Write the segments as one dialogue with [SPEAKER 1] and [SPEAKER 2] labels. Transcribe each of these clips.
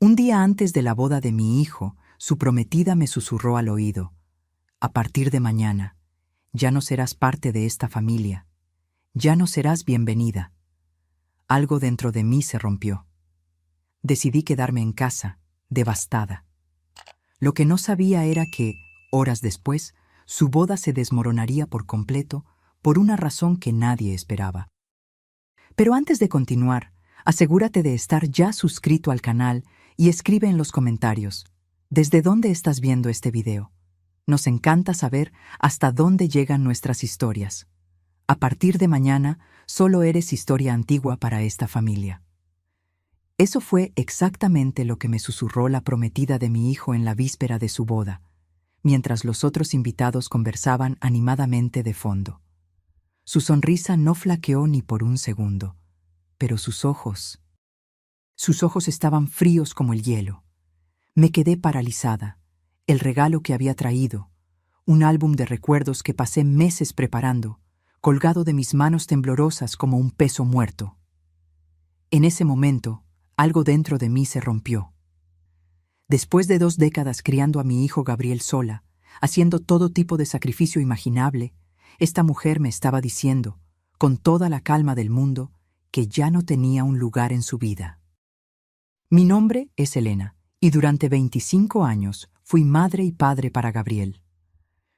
[SPEAKER 1] Un día antes de la boda de mi hijo, su prometida me susurró al oído: a partir de mañana, ya no serás parte de esta familia, ya no serás bienvenida. Algo dentro de mí se rompió. Decidí quedarme en casa, devastada. Lo que no sabía era que, horas después, su boda se desmoronaría por completo por una razón que nadie esperaba. Pero antes de continuar, asegúrate de estar ya suscrito al canal y escribe en los comentarios ¿desde dónde estás viendo este video? Nos encanta saber hasta dónde llegan nuestras historias. A partir de mañana, solo eres historia antigua para esta familia. Eso fue exactamente lo que me susurró la prometida de mi hijo en la víspera de su boda, mientras los otros invitados conversaban animadamente de fondo. Su sonrisa no flaqueó ni por un segundo, pero sus ojos estaban fríos como el hielo. Me quedé paralizada. El regalo que había traído, un álbum de recuerdos que pasé meses preparando, colgado de mis manos temblorosas como un peso muerto. En ese momento, algo dentro de mí se rompió. Después de 2 décadas criando a mi hijo Gabriel sola, haciendo todo tipo de sacrificio imaginable, esta mujer me estaba diciendo, con toda la calma del mundo, que ya no tenía un lugar en su vida. Mi nombre es Elena, y durante 25 años fui madre y padre para Gabriel.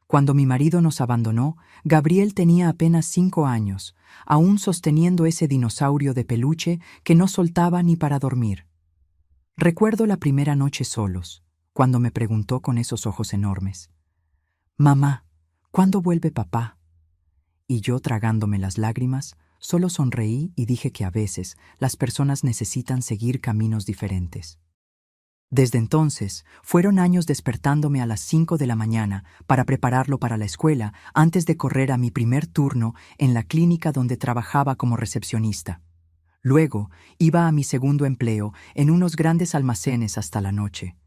[SPEAKER 1] Cuando mi marido nos abandonó, Gabriel tenía apenas 5 años, aún sosteniendo ese dinosaurio de peluche que no soltaba ni para dormir. Recuerdo la primera noche solos, cuando me preguntó con esos ojos enormes: «Mamá, ¿cuándo vuelve papá?». Y yo, tragándome las lágrimas, solo sonreí y dije que a veces las personas necesitan seguir caminos diferentes. Desde entonces, fueron años despertándome a las 5 de la mañana para prepararlo para la escuela antes de correr a mi primer turno en la clínica donde trabajaba como recepcionista. Luego, iba a mi segundo empleo en unos grandes almacenes hasta la noche.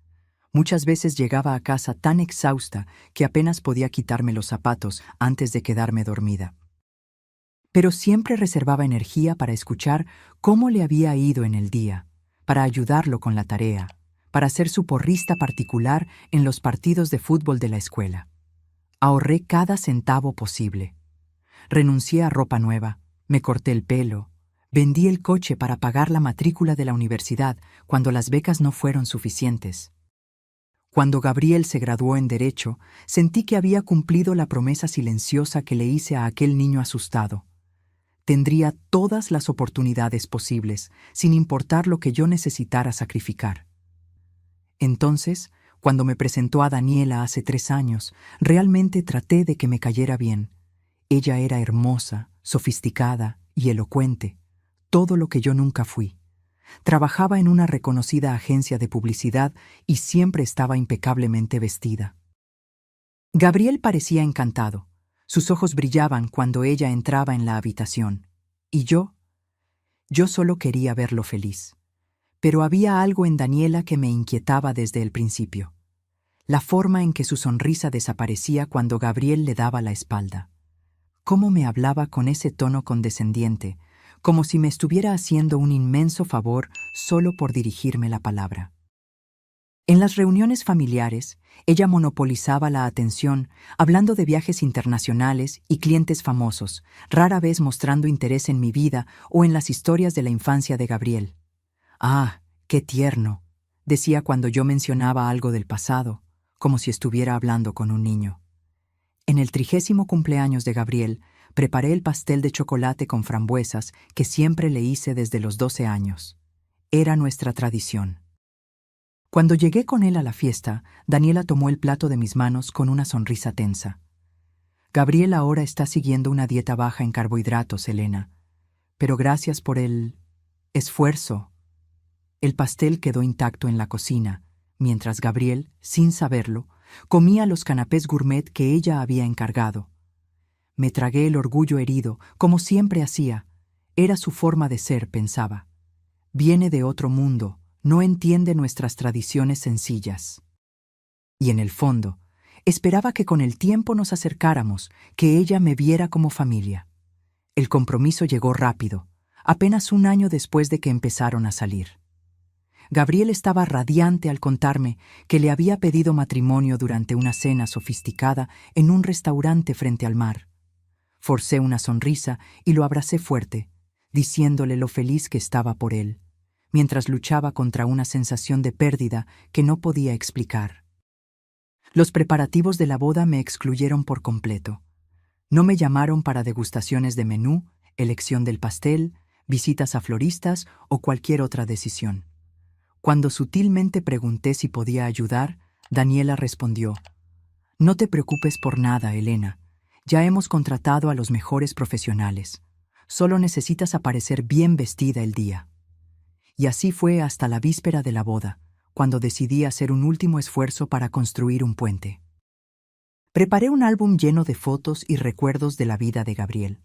[SPEAKER 1] Muchas veces llegaba a casa tan exhausta que apenas podía quitarme los zapatos antes de quedarme dormida. Pero siempre reservaba energía para escuchar cómo le había ido en el día, para ayudarlo con la tarea, para ser su porrista particular en los partidos de fútbol de la escuela. Ahorré cada centavo posible. Renuncié a ropa nueva, me corté el pelo, vendí el coche para pagar la matrícula de la universidad cuando las becas no fueron suficientes. Cuando Gabriel se graduó en Derecho, sentí que había cumplido la promesa silenciosa que le hice a aquel niño asustado. Tendría todas las oportunidades posibles, sin importar lo que yo necesitara sacrificar. Entonces, cuando me presentó a Daniela hace 3 años, realmente traté de que me cayera bien. Ella era hermosa, sofisticada y elocuente, todo lo que yo nunca fui. Trabajaba en una reconocida agencia de publicidad y siempre estaba impecablemente vestida. Gabriel parecía encantado. Sus ojos brillaban cuando ella entraba en la habitación. Y yo solo quería verlo feliz. Pero había algo en Daniela que me inquietaba desde el principio. La forma en que su sonrisa desaparecía cuando Gabriel le daba la espalda. Cómo me hablaba con ese tono condescendiente, como si me estuviera haciendo un inmenso favor solo por dirigirme la palabra. En las reuniones familiares, ella monopolizaba la atención, hablando de viajes internacionales y clientes famosos, rara vez mostrando interés en mi vida o en las historias de la infancia de Gabriel. «Ah, qué tierno», decía cuando yo mencionaba algo del pasado, como si estuviera hablando con un niño. En el 30º cumpleaños de Gabriel, preparé el pastel de chocolate con frambuesas que siempre le hice desde los 12 años. Era nuestra tradición. Cuando llegué con él a la fiesta, Daniela tomó el plato de mis manos con una sonrisa tensa. «Gabriel ahora está siguiendo una dieta baja en carbohidratos, Elena. Pero gracias por el esfuerzo». El pastel quedó intacto en la cocina, mientras Gabriel, sin saberlo, comía los canapés gourmet que ella había encargado. Me tragué el orgullo herido, como siempre hacía. Era su forma de ser, pensaba. Viene de otro mundo, no entiende nuestras tradiciones sencillas. Y en el fondo, esperaba que con el tiempo nos acercáramos, que ella me viera como familia. El compromiso llegó rápido, apenas 1 año después de que empezaron a salir. Gabriel estaba radiante al contarme que le había pedido matrimonio durante una cena sofisticada en un restaurante frente al mar. Forcé una sonrisa y lo abracé fuerte, diciéndole lo feliz que estaba por él, mientras luchaba contra una sensación de pérdida que no podía explicar. Los preparativos de la boda me excluyeron por completo. No me llamaron para degustaciones de menú, elección del pastel, visitas a floristas o cualquier otra decisión. Cuando sutilmente pregunté si podía ayudar, Daniela respondió: «No te preocupes por nada, Elena. Ya hemos contratado a los mejores profesionales. Solo necesitas aparecer bien vestida el día». Y así fue hasta la víspera de la boda, cuando decidí hacer un último esfuerzo para construir un puente. Preparé un álbum lleno de fotos y recuerdos de la vida de Gabriel,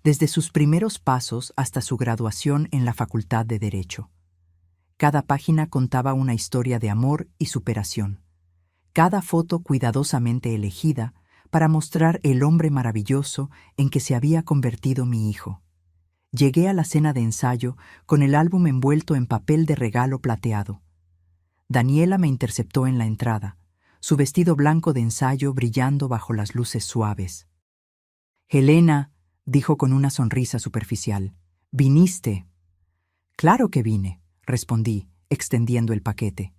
[SPEAKER 1] desde sus primeros pasos hasta su graduación en la Facultad de Derecho. Cada página contaba una historia de amor y superación. Cada foto cuidadosamente elegida para mostrar el hombre maravilloso en que se había convertido mi hijo. Llegué a la cena de ensayo con el álbum envuelto en papel de regalo plateado. Daniela me interceptó en la entrada, su vestido blanco de ensayo brillando bajo las luces suaves. «Helena», dijo con una sonrisa superficial, «¿viniste?» «Claro que vine», respondí, extendiendo el paquete.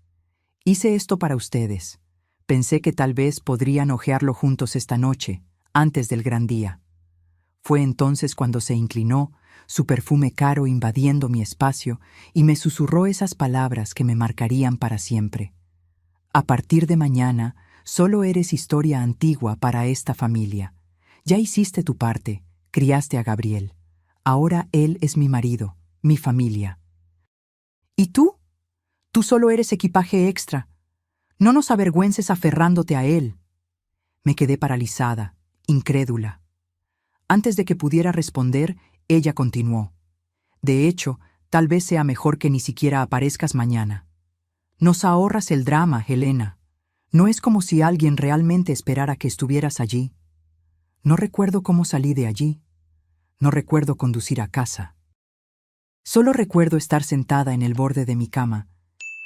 [SPEAKER 1] «Hice esto para ustedes. Pensé que tal vez podrían hojearlo juntos esta noche, antes del gran día». Fue entonces cuando se inclinó, su perfume caro invadiendo mi espacio, y me susurró esas palabras que me marcarían para siempre. «A partir de mañana, solo eres historia antigua para esta familia. Ya hiciste tu parte, criaste a Gabriel. Ahora él es mi marido, mi familia». «¿Y tú? Tú solo eres equipaje extra. No nos avergüences aferrándote a él». Me quedé paralizada, incrédula. Antes de que pudiera responder, ella continuó: «De hecho, tal vez sea mejor que ni siquiera aparezcas mañana. Nos ahorras el drama, Helena. No es como si alguien realmente esperara que estuvieras allí. No recuerdo cómo salí de allí. No recuerdo conducir a casa. Solo recuerdo estar sentada en el borde de mi cama,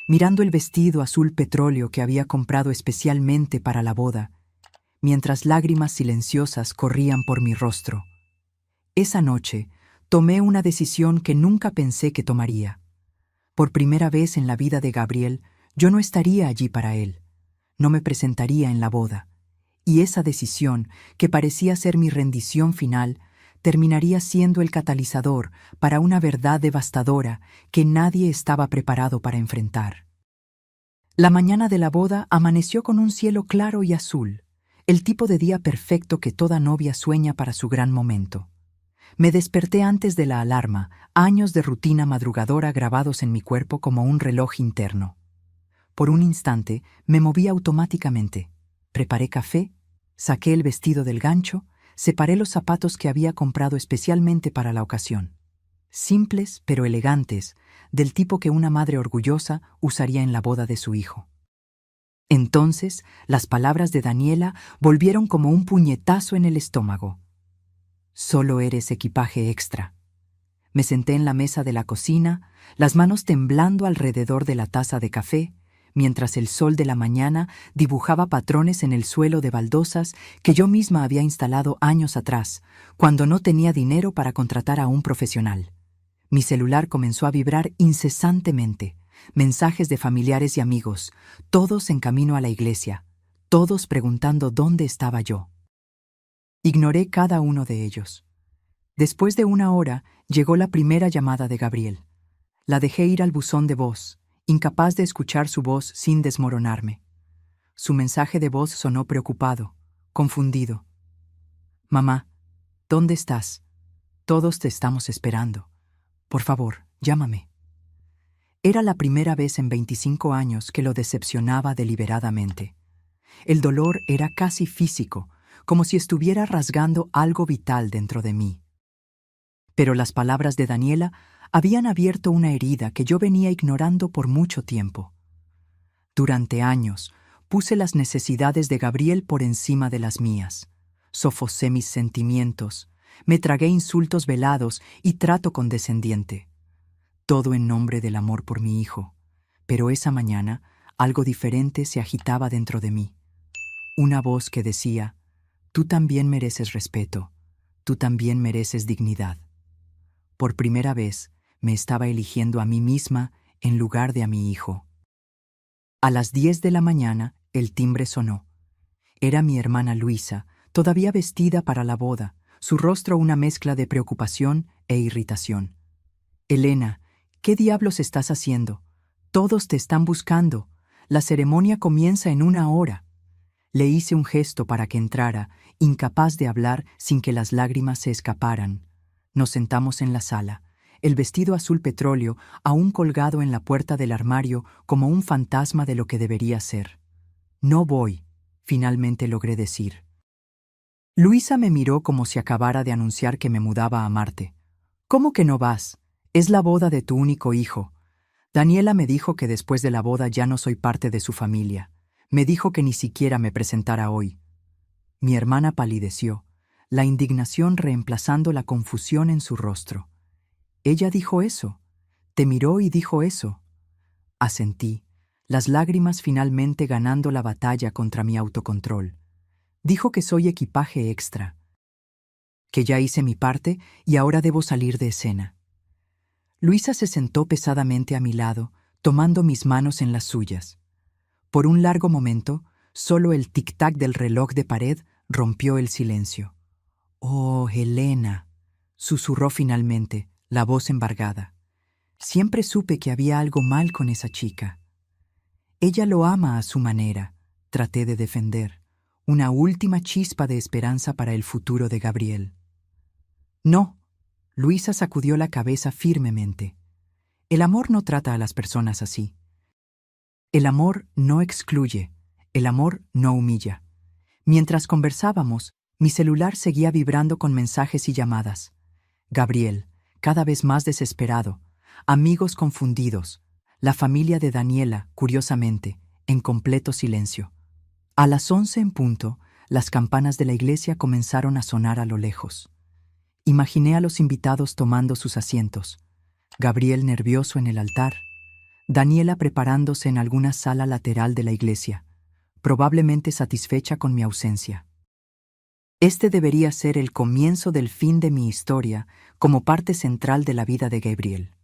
[SPEAKER 1] mirando el vestido azul petróleo que había comprado especialmente para la boda, mientras lágrimas silenciosas corrían por mi rostro. Esa noche tomé una decisión que nunca pensé que tomaría. Por primera vez en la vida de Gabriel, yo no estaría allí para él. No me presentaría en la boda. Y esa decisión, que parecía ser mi rendición final, terminaría siendo el catalizador para una verdad devastadora que nadie estaba preparado para enfrentar. La mañana de la boda amaneció con un cielo claro y azul, el tipo de día perfecto que toda novia sueña para su gran momento. Me desperté antes de la alarma, años de rutina madrugadora grabados en mi cuerpo como un reloj interno. Por un instante me moví automáticamente. Preparé café, saqué el vestido del gancho, separé los zapatos que había comprado especialmente para la ocasión. Simples pero elegantes, del tipo que una madre orgullosa usaría en la boda de su hijo. Entonces, las palabras de Daniela volvieron como un puñetazo en el estómago. «Solo eres equipaje extra». Me senté en la mesa de la cocina, las manos temblando alrededor de la taza de café, mientras el sol de la mañana dibujaba patrones en el suelo de baldosas que yo misma había instalado años atrás, cuando no tenía dinero para contratar a un profesional. Mi celular comenzó a vibrar incesantemente, mensajes de familiares y amigos, todos en camino a la iglesia, todos preguntando dónde estaba yo. Ignoré cada uno de ellos. Después de una hora, llegó la primera llamada de Gabriel. La dejé ir al buzón de voz, incapaz de escuchar su voz sin desmoronarme. Su mensaje de voz sonó preocupado, confundido. «Mamá, ¿dónde estás? Todos te estamos esperando. Por favor, llámame». Era la primera vez en 25 años que lo decepcionaba deliberadamente. El dolor era casi físico, como si estuviera rasgando algo vital dentro de mí. Pero las palabras de Daniela habían abierto una herida que yo venía ignorando por mucho tiempo. Durante años, puse las necesidades de Gabriel por encima de las mías. Sofocé mis sentimientos, me tragué insultos velados y trato condescendiente. Todo en nombre del amor por mi hijo. Pero esa mañana, algo diferente se agitaba dentro de mí. Una voz que decía: tú también mereces respeto, tú también mereces dignidad. Por primera vez, me estaba eligiendo a mí misma en lugar de a mi hijo. A las 10 de la mañana, el timbre sonó. Era mi hermana Luisa, todavía vestida para la boda, su rostro una mezcla de preocupación e irritación. Elena, ¿qué diablos estás haciendo? Todos te están buscando. La ceremonia comienza en 1 hora. Le hice un gesto para que entrara, incapaz de hablar sin que las lágrimas se escaparan. Nos sentamos en la sala, el vestido azul petróleo aún colgado en la puerta del armario como un fantasma de lo que debería ser. No voy, finalmente logré decir. Luisa me miró como si acabara de anunciar que me mudaba a Marte. ¿Cómo que no vas? Es la boda de tu único hijo. Daniela me dijo que después de la boda ya no soy parte de su familia. Me dijo que ni siquiera me presentara hoy. Mi hermana palideció, la indignación reemplazando la confusión en su rostro. Ella dijo eso. Te miró y dijo eso. Asentí, las lágrimas finalmente ganando la batalla contra mi autocontrol. Dijo que soy equipaje extra, que ya hice mi parte y ahora debo salir de escena. Luisa se sentó pesadamente a mi lado, tomando mis manos en las suyas. Por un largo momento, solo el tic-tac del reloj de pared rompió el silencio. «Oh, Helena», susurró finalmente, la voz embargada. «Siempre supe que había algo mal con esa chica. Ella lo ama a su manera», traté de defender, una última chispa de esperanza para el futuro de Gabriel. «No», Luisa sacudió la cabeza firmemente. «El amor no trata a las personas así. El amor no excluye, el amor no humilla». Mientras conversábamos, mi celular seguía vibrando con mensajes y llamadas. Gabriel, cada vez más desesperado, amigos confundidos, la familia de Daniela, curiosamente, en completo silencio. A las 11 en punto, las campanas de la iglesia comenzaron a sonar a lo lejos. Imaginé a los invitados tomando sus asientos, Gabriel nervioso en el altar, Daniela preparándose en alguna sala lateral de la iglesia, probablemente satisfecha con mi ausencia. Este debería ser el comienzo del fin de mi historia como parte central de la vida de Gabriel.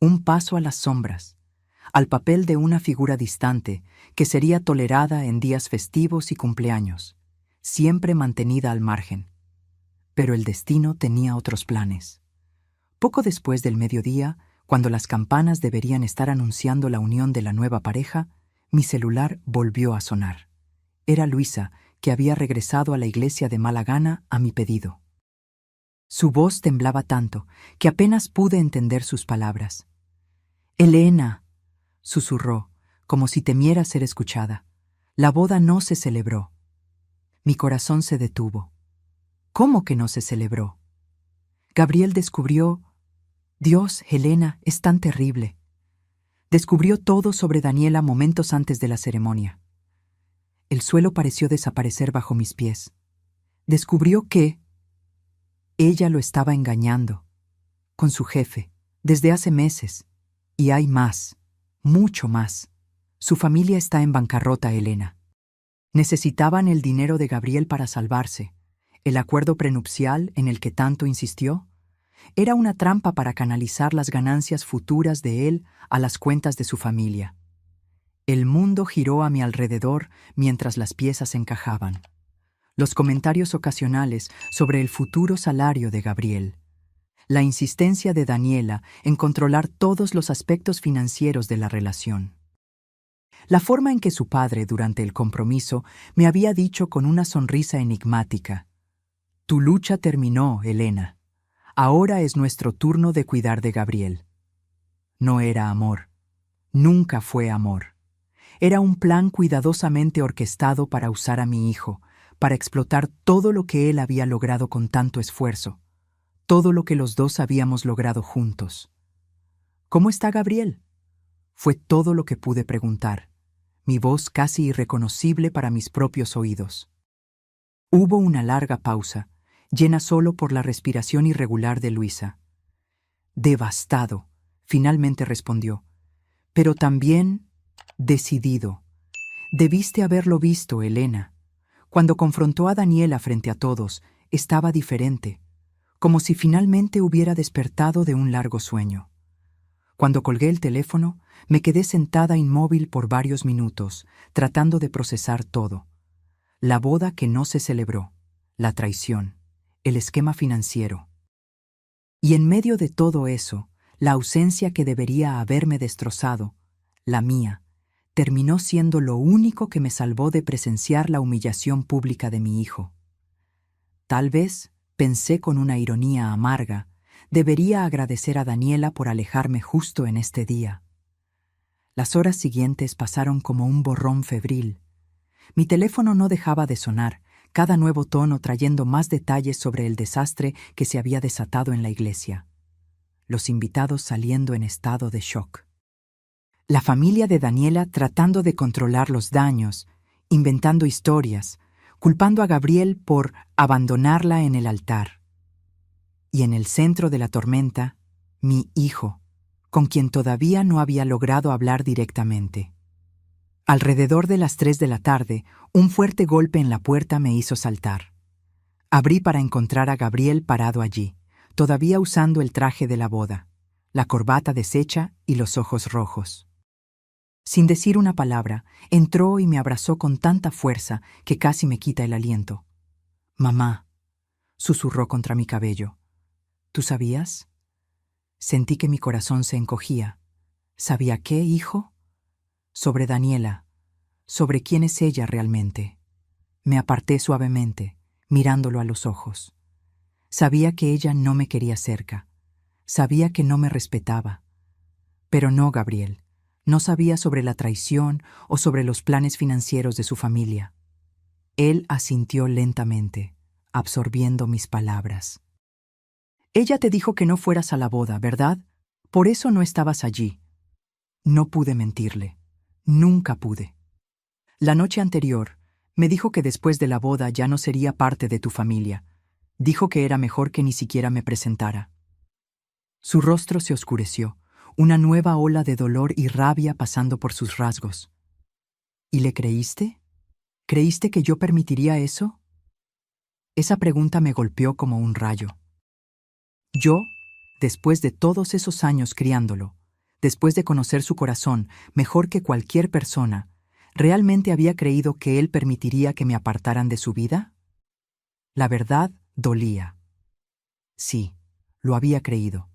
[SPEAKER 1] Un paso a las sombras, al papel de una figura distante que sería tolerada en días festivos y cumpleaños, siempre mantenida al margen. Pero el destino tenía otros planes. Poco después del mediodía, cuando las campanas deberían estar anunciando la unión de la nueva pareja, mi celular volvió a sonar. Era Luisa, que había regresado a la iglesia de mala gana a mi pedido. Su voz temblaba tanto que apenas pude entender sus palabras. «Elena», susurró, como si temiera ser escuchada. «La boda no se celebró». Mi corazón se detuvo. ¿Cómo que no se celebró? Gabriel descubrió... Dios, Helena, es tan terrible. Descubrió todo sobre Daniela momentos antes de la ceremonia. El suelo pareció desaparecer bajo mis pies. Descubrió que ella lo estaba engañando, con su jefe, desde hace meses. Y hay más, mucho más. Su familia está en bancarrota, Helena. Necesitaban el dinero de Gabriel para salvarse. El acuerdo prenupcial en el que tanto insistió era una trampa para canalizar las ganancias futuras de él a las cuentas de su familia. El mundo giró a mi alrededor mientras las piezas encajaban. Los comentarios ocasionales sobre el futuro salario de Gabriel. La insistencia de Daniela en controlar todos los aspectos financieros de la relación. La forma en que su padre, durante el compromiso, me había dicho con una sonrisa enigmática: «Tu lucha terminó, Helena. Ahora es nuestro turno de cuidar de Gabriel». No era amor. Nunca fue amor. Era un plan cuidadosamente orquestado para usar a mi hijo, para explotar todo lo que él había logrado con tanto esfuerzo, todo lo que los dos habíamos logrado juntos. «¿Cómo está Gabriel?», fue todo lo que pude preguntar, mi voz casi irreconocible para mis propios oídos. Hubo una larga pausa, llena solo por la respiración irregular de Luisa. «Devastado», finalmente respondió, pero también decidido. Debiste haberlo visto, Elena. Cuando confrontó a Daniela frente a todos, estaba diferente, como si finalmente hubiera despertado de un largo sueño. Cuando colgué el teléfono, me quedé sentada inmóvil por varios minutos, tratando de procesar todo. La boda que no se celebró, la traición, el esquema financiero. Y en medio de todo eso, la ausencia que debería haberme destrozado, la mía, terminó siendo lo único que me salvó de presenciar la humillación pública de mi hijo. Tal vez, pensé con una ironía amarga, debería agradecer a Daniela por alejarme justo en este día. Las horas siguientes pasaron como un borrón febril. Mi teléfono no dejaba de sonar, cada nuevo tono trayendo más detalles sobre el desastre que se había desatado en la iglesia. Los invitados saliendo en estado de shock. La familia de Daniela tratando de controlar los daños, inventando historias, culpando a Gabriel por abandonarla en el altar. Y en el centro de la tormenta, mi hijo, con quien todavía no había logrado hablar directamente. Alrededor de las 3 de la tarde, un fuerte golpe en la puerta me hizo saltar. Abrí para encontrar a Gabriel parado allí, todavía usando el traje de la boda, la corbata deshecha y los ojos rojos. Sin decir una palabra, entró y me abrazó con tanta fuerza que casi me quita el aliento. «Mamá», susurró contra mi cabello. «¿Tú sabías?» Sentí que mi corazón se encogía. ¿Sabía qué, hijo? Sobre Daniela, sobre quién es ella realmente. Me aparté suavemente, mirándolo a los ojos. Sabía que ella no me quería cerca. Sabía que no me respetaba. Pero no, Gabriel. No sabía sobre la traición o sobre los planes financieros de su familia. Él asintió lentamente, absorbiendo mis palabras. Ella te dijo que no fueras a la boda, ¿verdad? Por eso no estabas allí. No pude mentirle. Nunca pude. La noche anterior, me dijo que después de la boda ya no sería parte de tu familia. Dijo que era mejor que ni siquiera me presentara. Su rostro se oscureció, una nueva ola de dolor y rabia pasando por sus rasgos. ¿Y le creíste? ¿Creíste que yo permitiría eso? Esa pregunta me golpeó como un rayo. Yo, después de todos esos años criándolo, después de conocer su corazón mejor que cualquier persona, ¿realmente había creído que él permitiría que me apartaran de su vida? La verdad dolía. Sí, lo había creído.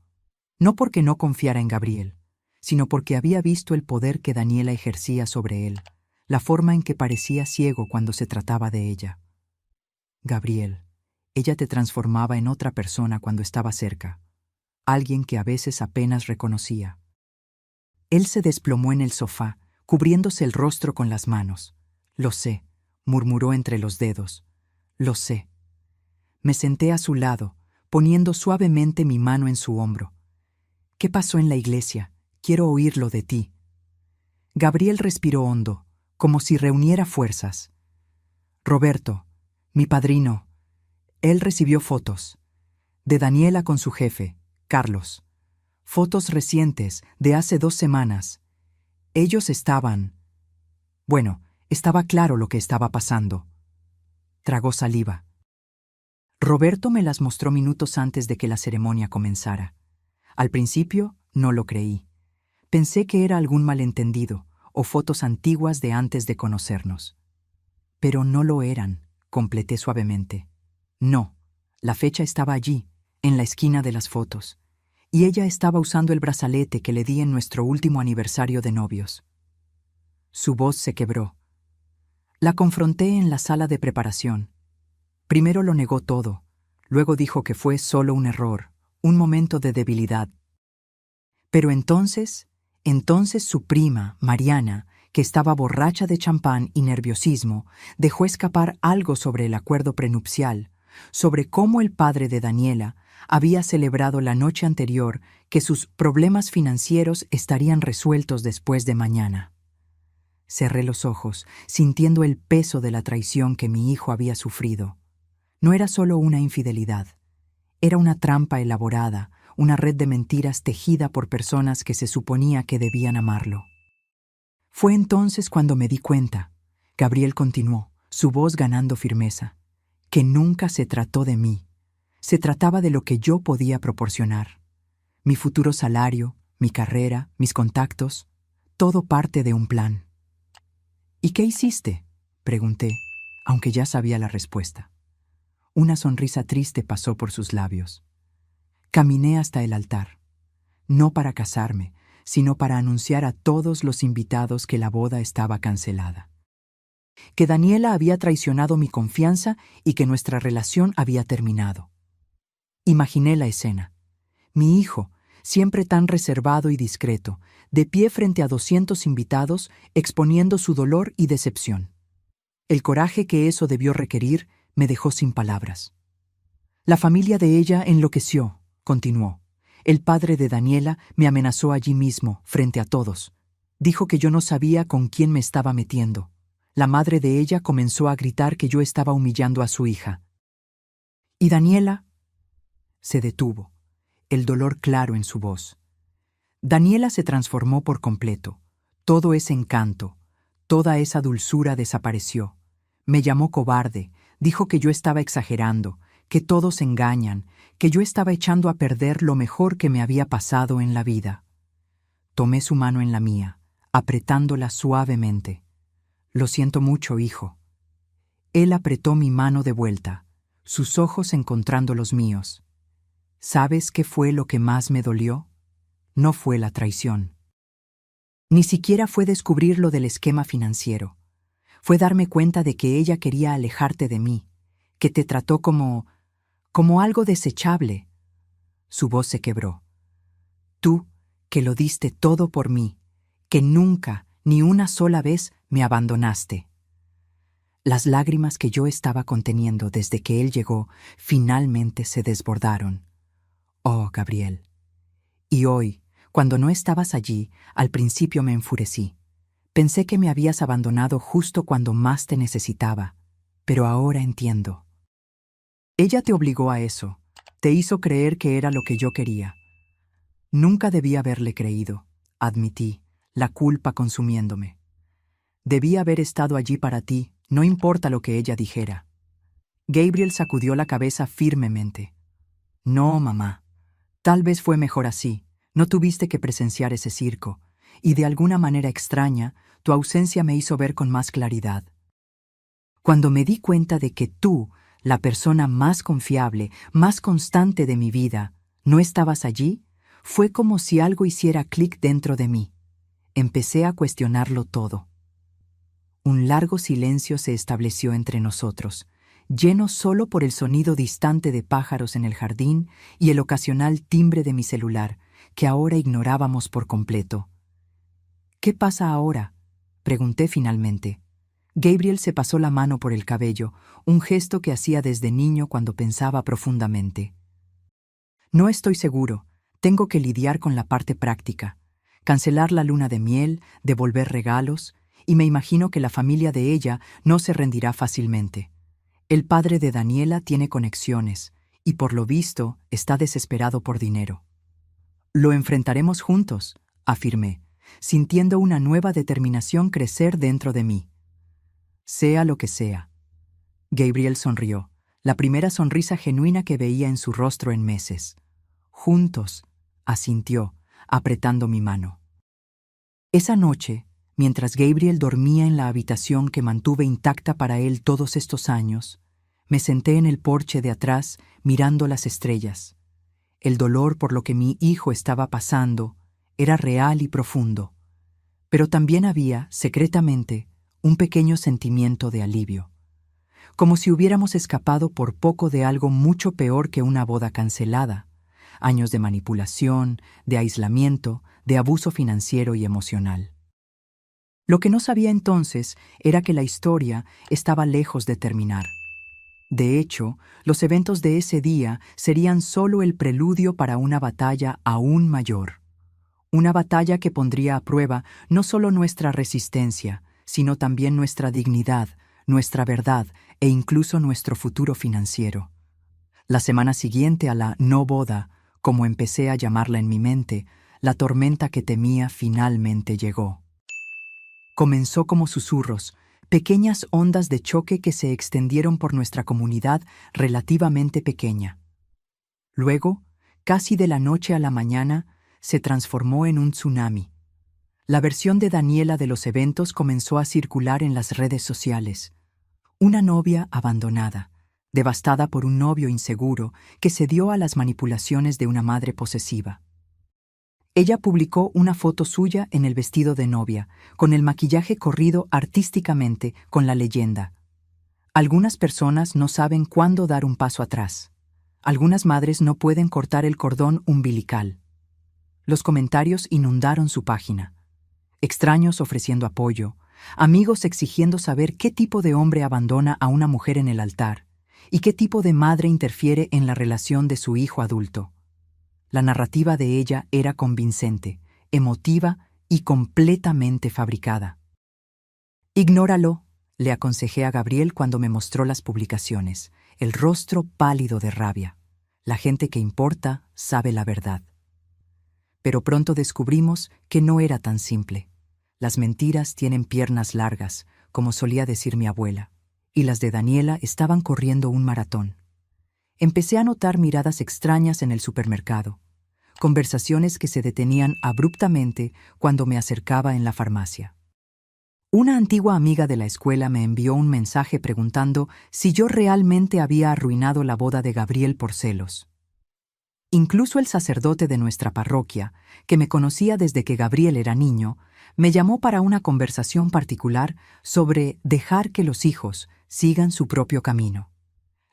[SPEAKER 1] No porque no confiara en Gabriel, sino porque había visto el poder que Daniela ejercía sobre él, la forma en que parecía ciego cuando se trataba de ella. Gabriel, ella te transformaba en otra persona cuando estaba cerca, alguien que a veces apenas reconocía. Él se desplomó en el sofá, cubriéndose el rostro con las manos. «Lo sé», murmuró entre los dedos. «Lo sé». Me senté a su lado, poniendo suavemente mi mano en su hombro. «¿Qué pasó en la iglesia? Quiero oírlo de ti». Gabriel respiró hondo, como si reuniera fuerzas. «Roberto, mi padrino, él recibió fotos. De Daniela con su jefe, Carlos. Fotos recientes, de hace 2 semanas. Ellos estaban... Bueno, estaba claro lo que estaba pasando». Tragó saliva. Roberto me las mostró minutos antes de que la ceremonia comenzara. Al principio, no lo creí. Pensé que era algún malentendido o fotos antiguas de antes de conocernos. Pero no lo eran, completé suavemente. No, la fecha estaba allí, en la esquina de las fotos, y ella estaba usando el brazalete que le di en nuestro último aniversario de novios. Su voz se quebró. La confronté en la sala de preparación. Primero lo negó todo, luego dijo que fue solo un error, un momento de debilidad. Pero entonces su prima, Mariana, que estaba borracha de champán y nerviosismo, dejó escapar algo sobre el acuerdo prenupcial, sobre cómo el padre de Daniela había celebrado la noche anterior que sus problemas financieros estarían resueltos después de mañana. Cerré los ojos, sintiendo el peso de la traición que mi hijo había sufrido. No era solo una infidelidad, era una trampa elaborada, una red de mentiras tejida por personas que se suponía que debían amarlo. Fue entonces cuando me di cuenta, Gabriel continuó, su voz ganando firmeza, que nunca se trató de mí, se trataba de lo que yo podía proporcionar. Mi futuro salario, mi carrera, mis contactos, todo parte de un plan. ¿Y qué hiciste?, pregunté, aunque ya sabía la respuesta. Una sonrisa triste pasó por sus labios. Caminé hasta el altar, no para casarme, sino para anunciar a todos los invitados que la boda estaba cancelada. Que Daniela había traicionado mi confianza y que nuestra relación había terminado. Imaginé la escena. Mi hijo, siempre tan reservado y discreto, de pie frente a 200 invitados, exponiendo su dolor y decepción. El coraje que eso debió requerir me dejó sin palabras. La familia de ella enloqueció, continuó. El padre de Daniela me amenazó allí mismo, frente a todos. Dijo que yo no sabía con quién me estaba metiendo. La madre de ella comenzó a gritar que yo estaba humillando a su hija. ¿Y Daniela? Se detuvo, el dolor claro en su voz. Daniela se transformó por completo. Todo ese encanto, toda esa dulzura desapareció. Me llamó cobarde, dijo que yo estaba exagerando, que todos engañan, que yo estaba echando a perder lo mejor que me había pasado en la vida. Tomé su mano en la mía, apretándola suavemente. Lo siento mucho, hijo. Él apretó mi mano de vuelta, sus ojos encontrando los míos. ¿Sabes qué fue lo que más me dolió? No fue la traición. Ni siquiera fue descubrir lo del esquema financiero. Fue darme cuenta de que ella quería alejarte de mí, que te trató como algo desechable. Su voz se quebró. Tú, que lo diste todo por mí, que nunca, ni una sola vez, me abandonaste. Las lágrimas que yo estaba conteniendo desde que él llegó, finalmente se desbordaron. Oh, Gabriel. Y hoy, cuando no estabas allí, al principio me enfurecí. Pensé que me habías abandonado justo cuando más te necesitaba, pero ahora entiendo. Ella te obligó a eso, te hizo creer que era lo que yo quería. Nunca debí haberle creído, admití, la culpa consumiéndome. Debí haber estado allí para ti, no importa lo que ella dijera. Gabriel sacudió la cabeza firmemente. No, mamá. Tal vez fue mejor así. No tuviste que presenciar ese circo, y de alguna manera extraña, tu ausencia me hizo ver con más claridad. Cuando me di cuenta de que tú, la persona más confiable, más constante de mi vida, no estabas allí, fue como si algo hiciera clic dentro de mí. Empecé a cuestionarlo todo. Un largo silencio se estableció entre nosotros, lleno solo por el sonido distante de pájaros en el jardín y el ocasional timbre de mi celular, que ahora ignorábamos por completo. ¿Qué pasa ahora?, pregunté finalmente. Gabriel se pasó la mano por el cabello, un gesto que hacía desde niño cuando pensaba profundamente. No estoy seguro, tengo que lidiar con la parte práctica, cancelar la luna de miel, devolver regalos, y me imagino que la familia de ella no se rendirá fácilmente. El padre de Daniela tiene conexiones, y por lo visto está desesperado por dinero. Lo enfrentaremos juntos, afirmé, sintiendo una nueva determinación crecer dentro de mí. Sea lo que sea. Gabriel sonrió, la primera sonrisa genuina que veía en su rostro en meses. Juntos, asintió, apretando mi mano. Esa noche, mientras Gabriel dormía en la habitación que mantuve intacta para él todos estos años, me senté en el porche de atrás mirando las estrellas. El dolor por lo que mi hijo estaba pasando era real y profundo, pero también había, secretamente, un pequeño sentimiento de alivio, como si hubiéramos escapado por poco de algo mucho peor que una boda cancelada, años de manipulación, de aislamiento, de abuso financiero y emocional. Lo que no sabía entonces era que la historia estaba lejos de terminar. De hecho, los eventos de ese día serían solo el preludio para una batalla aún mayor. Una batalla que pondría a prueba no solo nuestra resistencia, sino también nuestra dignidad, nuestra verdad e incluso nuestro futuro financiero. La semana siguiente a la no boda, como empecé a llamarla en mi mente, la tormenta que temía finalmente llegó. Comenzó como susurros, pequeñas ondas de choque que se extendieron por nuestra comunidad relativamente pequeña. Luego, casi de la noche a la mañana, se transformó en un tsunami. La versión de Daniela de los eventos comenzó a circular en las redes sociales. Una novia abandonada, devastada por un novio inseguro que cedió a las manipulaciones de una madre posesiva. Ella publicó una foto suya en el vestido de novia, con el maquillaje corrido artísticamente con la leyenda: algunas personas no saben cuándo dar un paso atrás. Algunas madres no pueden cortar el cordón umbilical. Los comentarios inundaron su página. Extraños ofreciendo apoyo, amigos exigiendo saber qué tipo de hombre abandona a una mujer en el altar y qué tipo de madre interfiere en la relación de su hijo adulto. La narrativa de ella era convincente, emotiva y completamente fabricada. «Ignóralo», le aconsejé a Gabriel cuando me mostró las publicaciones, el rostro pálido de rabia. La gente que importa sabe la verdad. Pero pronto descubrimos que no era tan simple. Las mentiras tienen piernas largas, como solía decir mi abuela, y las de Daniela estaban corriendo un maratón. Empecé a notar miradas extrañas en el supermercado, conversaciones que se detenían abruptamente cuando me acercaba en la farmacia. Una antigua amiga de la escuela me envió un mensaje preguntando si yo realmente había arruinado la boda de Gabriel por celos. Incluso el sacerdote de nuestra parroquia, que me conocía desde que Gabriel era niño, me llamó para una conversación particular sobre dejar que los hijos sigan su propio camino.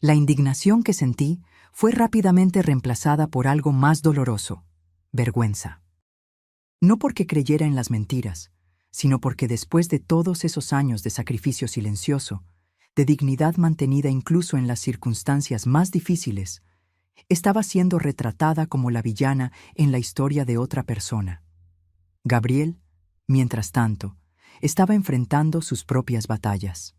[SPEAKER 1] La indignación que sentí fue rápidamente reemplazada por algo más doloroso: vergüenza. No porque creyera en las mentiras, sino porque después de todos esos años de sacrificio silencioso, de dignidad mantenida incluso en las circunstancias más difíciles, estaba siendo retratada como la villana en la historia de otra persona. Gabriel, mientras tanto, estaba enfrentando sus propias batallas.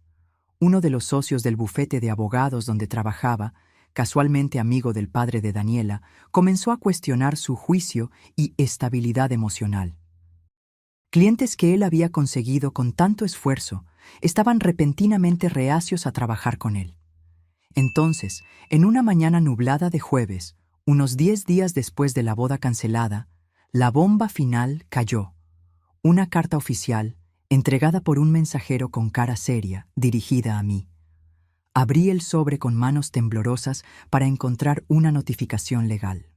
[SPEAKER 1] Uno de los socios del bufete de abogados donde trabajaba, casualmente amigo del padre de Daniela, comenzó a cuestionar su juicio y estabilidad emocional. Clientes que él había conseguido con tanto esfuerzo estaban repentinamente reacios a trabajar con él. Entonces, en una mañana nublada de jueves, unos 10 días después de la boda cancelada, la bomba final cayó. Una carta oficial, entregada por un mensajero con cara seria, dirigida a mí. Abrí el sobre con manos temblorosas para encontrar una notificación legal.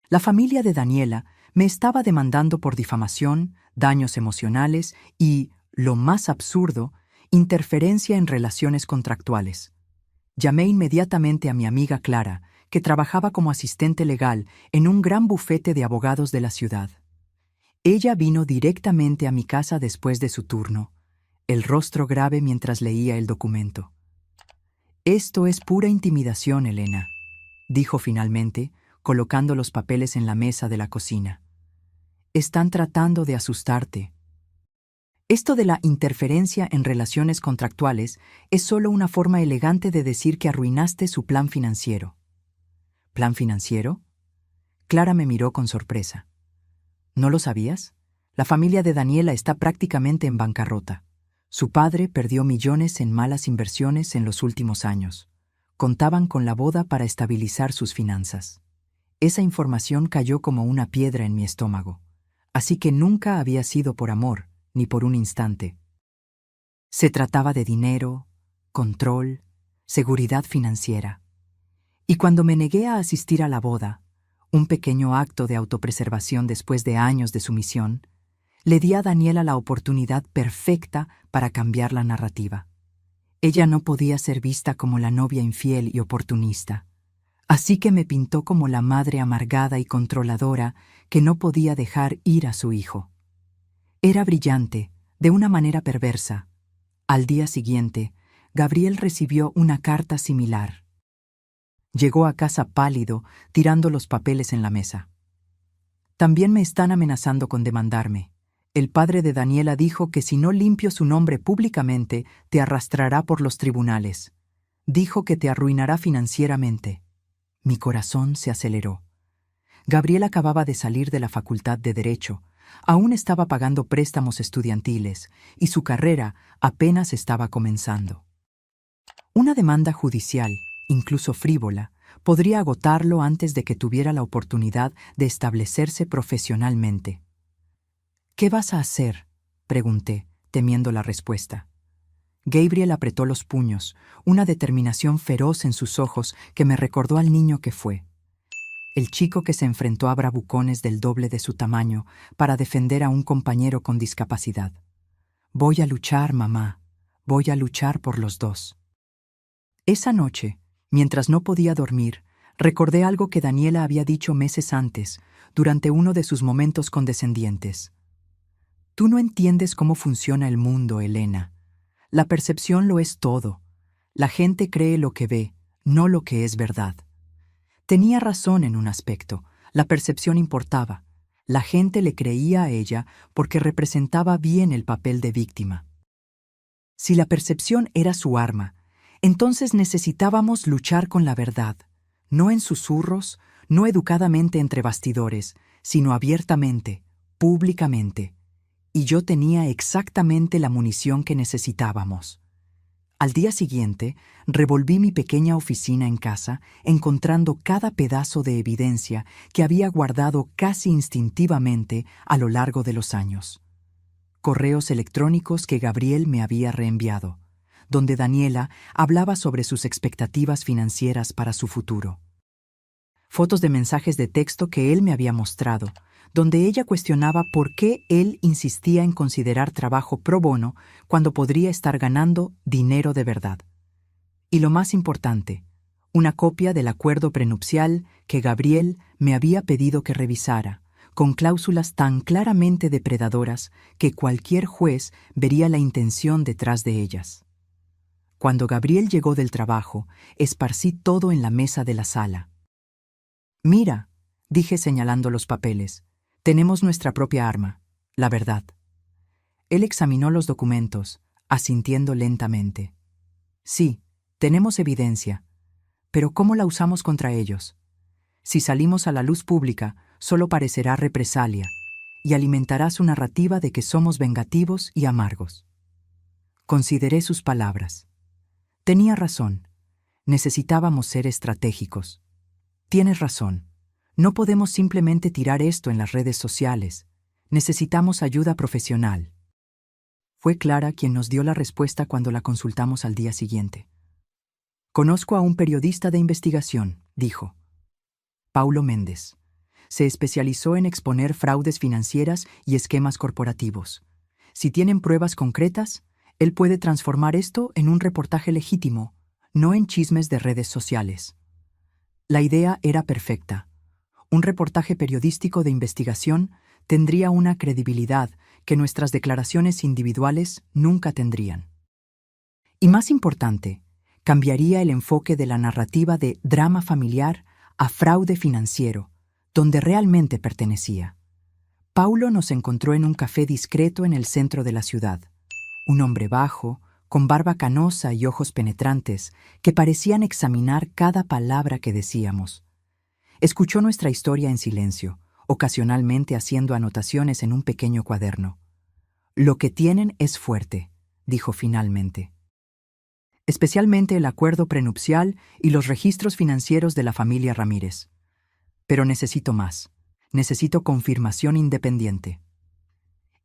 [SPEAKER 1] La familia de Daniela me estaba demandando por difamación, daños emocionales y, lo más absurdo, interferencia en relaciones contractuales. Llamé inmediatamente a mi amiga Clara, que trabajaba como asistente legal en un gran bufete de abogados de la ciudad. Ella vino directamente a mi casa después de su turno, el rostro grave mientras leía el documento. «Esto es pura intimidación, Elena», dijo finalmente, colocando los papeles en la mesa de la cocina. «Están tratando de asustarte». Esto de la interferencia en relaciones contractuales es solo una forma elegante de decir que arruinaste su plan financiero. ¿Plan financiero? Clara me miró con sorpresa. ¿No lo sabías? La familia de Daniela está prácticamente en bancarrota. Su padre perdió millones en malas inversiones en los últimos años. Contaban con la boda para estabilizar sus finanzas. Esa información cayó como una piedra en mi estómago. Así que nunca había sido por amor, ni por un instante. Se trataba de dinero, control, seguridad financiera. Y cuando me negué a asistir a la boda, un pequeño acto de autopreservación después de años de sumisión, le di a Daniela la oportunidad perfecta para cambiar la narrativa. Ella no podía ser vista como la novia infiel y oportunista, así que me pintó como la madre amargada y controladora que no podía dejar ir a su hijo. Era brillante, de una manera perversa. Al día siguiente, Gabriel recibió una carta similar. Llegó a casa pálido, tirando los papeles en la mesa. «También me están amenazando con demandarme. El padre de Daniela dijo que si no limpio su nombre públicamente, te arrastrará por los tribunales. Dijo que te arruinará financieramente». Mi corazón se aceleró. Gabriel acababa de salir de la Facultad de Derecho, aún estaba pagando préstamos estudiantiles y su carrera apenas estaba comenzando. Una demanda judicial, incluso frívola, podría agotarlo antes de que tuviera la oportunidad de establecerse profesionalmente. «¿Qué vas a hacer?», pregunté, temiendo la respuesta. Gabriel apretó los puños, una determinación feroz en sus ojos que me recordó al niño que fue. El chico que se enfrentó a bravucones del doble de su tamaño para defender a un compañero con discapacidad. «Voy a luchar, mamá. Voy a luchar por los dos». Esa noche, mientras no podía dormir, recordé algo que Daniela había dicho meses antes, durante uno de sus momentos condescendientes. «Tú no entiendes cómo funciona el mundo, Elena. La percepción lo es todo. La gente cree lo que ve, no lo que es verdad». Tenía razón en un aspecto. La percepción importaba. La gente le creía a ella porque representaba bien el papel de víctima. Si la percepción era su arma, entonces necesitábamos luchar con la verdad, no en susurros, no educadamente entre bastidores, sino abiertamente, públicamente. Y yo tenía exactamente la munición que necesitábamos. Al día siguiente, revolví mi pequeña oficina en casa, encontrando cada pedazo de evidencia que había guardado casi instintivamente a lo largo de los años. Correos electrónicos que Gabriel me había reenviado, donde Daniela hablaba sobre sus expectativas financieras para su futuro. Fotos de mensajes de texto que él me había mostrado, donde ella cuestionaba por qué él insistía en considerar trabajo pro bono cuando podría estar ganando dinero de verdad. Y lo más importante, una copia del acuerdo prenupcial que Gabriel me había pedido que revisara, con cláusulas tan claramente depredadoras que cualquier juez vería la intención detrás de ellas. Cuando Gabriel llegó del trabajo, esparcí todo en la mesa de la sala. «Mira», dije señalando los papeles, «tenemos nuestra propia arma, la verdad». Él examinó los documentos, asintiendo lentamente. «Sí, tenemos evidencia, pero ¿cómo la usamos contra ellos? Si salimos a la luz pública, solo parecerá represalia y alimentará su narrativa de que somos vengativos y amargos». Consideré sus palabras. Tenía razón. Necesitábamos ser estratégicos. Tienes razón. No podemos simplemente tirar esto en las redes sociales. Necesitamos ayuda profesional. Fue Clara quien nos dio la respuesta cuando la consultamos al día siguiente. «Conozco a un periodista de investigación», dijo. «Paulo Méndez. Se especializó en exponer fraudes financieras y esquemas corporativos. Si tienen pruebas concretas, él puede transformar esto en un reportaje legítimo, no en chismes de redes sociales». La idea era perfecta. Un reportaje periodístico de investigación tendría una credibilidad que nuestras declaraciones individuales nunca tendrían. Y más importante, cambiaría el enfoque de la narrativa de drama familiar a fraude financiero, donde realmente pertenecía. Paulo nos encontró en un café discreto en el centro de la ciudad. Un hombre bajo, con barba canosa y ojos penetrantes, que parecían examinar cada palabra que decíamos. Escuchó nuestra historia en silencio, ocasionalmente haciendo anotaciones en un pequeño cuaderno. «Lo que tienen es fuerte», dijo finalmente. «Especialmente el acuerdo prenupcial y los registros financieros de la familia Ramírez. Pero necesito más. Necesito confirmación independiente».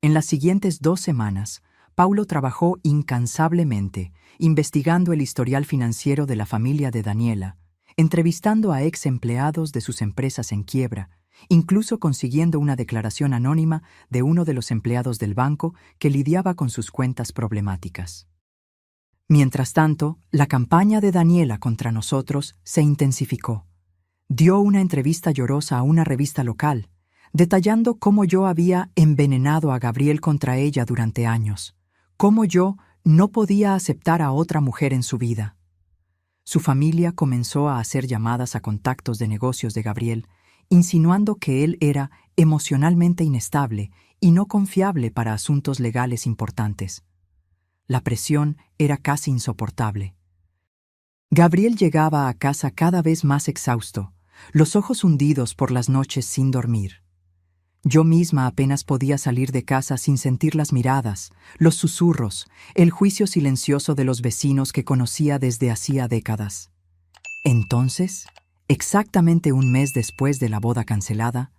[SPEAKER 1] En las siguientes 2 semanas, Paulo trabajó incansablemente, investigando el historial financiero de la familia de Daniela, entrevistando a ex empleados de sus empresas en quiebra, incluso consiguiendo una declaración anónima de uno de los empleados del banco que lidiaba con sus cuentas problemáticas. Mientras tanto, la campaña de Daniela contra nosotros se intensificó. Dio una entrevista llorosa a una revista local, detallando cómo yo había envenenado a Gabriel contra ella durante años, cómo yo no podía aceptar a otra mujer en su vida. Su familia comenzó a hacer llamadas a contactos de negocios de Gabriel, insinuando que él era emocionalmente inestable y no confiable para asuntos legales importantes. La presión era casi insoportable. Gabriel llegaba a casa cada vez más exhausto, los ojos hundidos por las noches sin dormir. Yo misma apenas podía salir de casa sin sentir las miradas, los susurros, el juicio silencioso de los vecinos que conocía desde hacía décadas. Entonces, exactamente un mes después de la boda cancelada,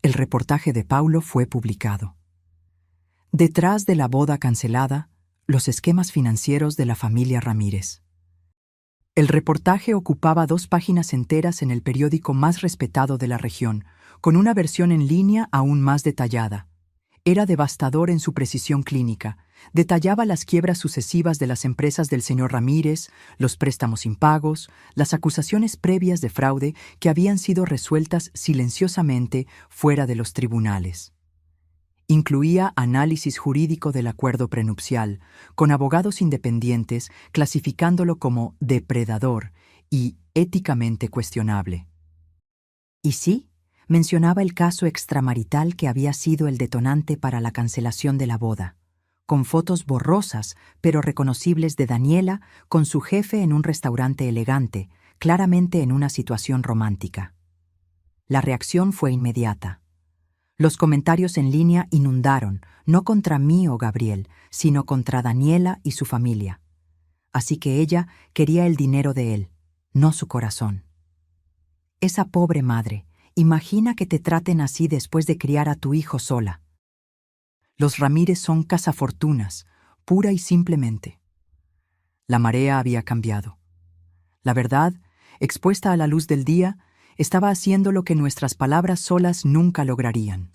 [SPEAKER 1] el reportaje de Paulo fue publicado. Detrás de la boda cancelada, los esquemas financieros de la familia Ramírez. El reportaje ocupaba 2 páginas enteras en el periódico más respetado de la región, con una versión en línea aún más detallada. Era devastador en su precisión clínica. Detallaba las quiebras sucesivas de las empresas del señor Ramírez, los préstamos impagos, las acusaciones previas de fraude que habían sido resueltas silenciosamente fuera de los tribunales. Incluía análisis jurídico del acuerdo prenupcial, con abogados independientes clasificándolo como depredador y éticamente cuestionable. Y sí, mencionaba el caso extramarital que había sido el detonante para la cancelación de la boda, con fotos borrosas pero reconocibles de Daniela con su jefe en un restaurante elegante, claramente en una situación romántica. La reacción fue inmediata. Los comentarios en línea inundaron, no contra mí o Gabriel, sino contra Daniela y su familia. Así que ella quería el dinero de él, no su corazón. Esa pobre madre, imagina que te traten así después de criar a tu hijo sola. Los Ramírez son cazafortunas, pura y simplemente. La marea había cambiado. La verdad, expuesta a la luz del día, estaba haciendo lo que nuestras palabras solas nunca lograrían.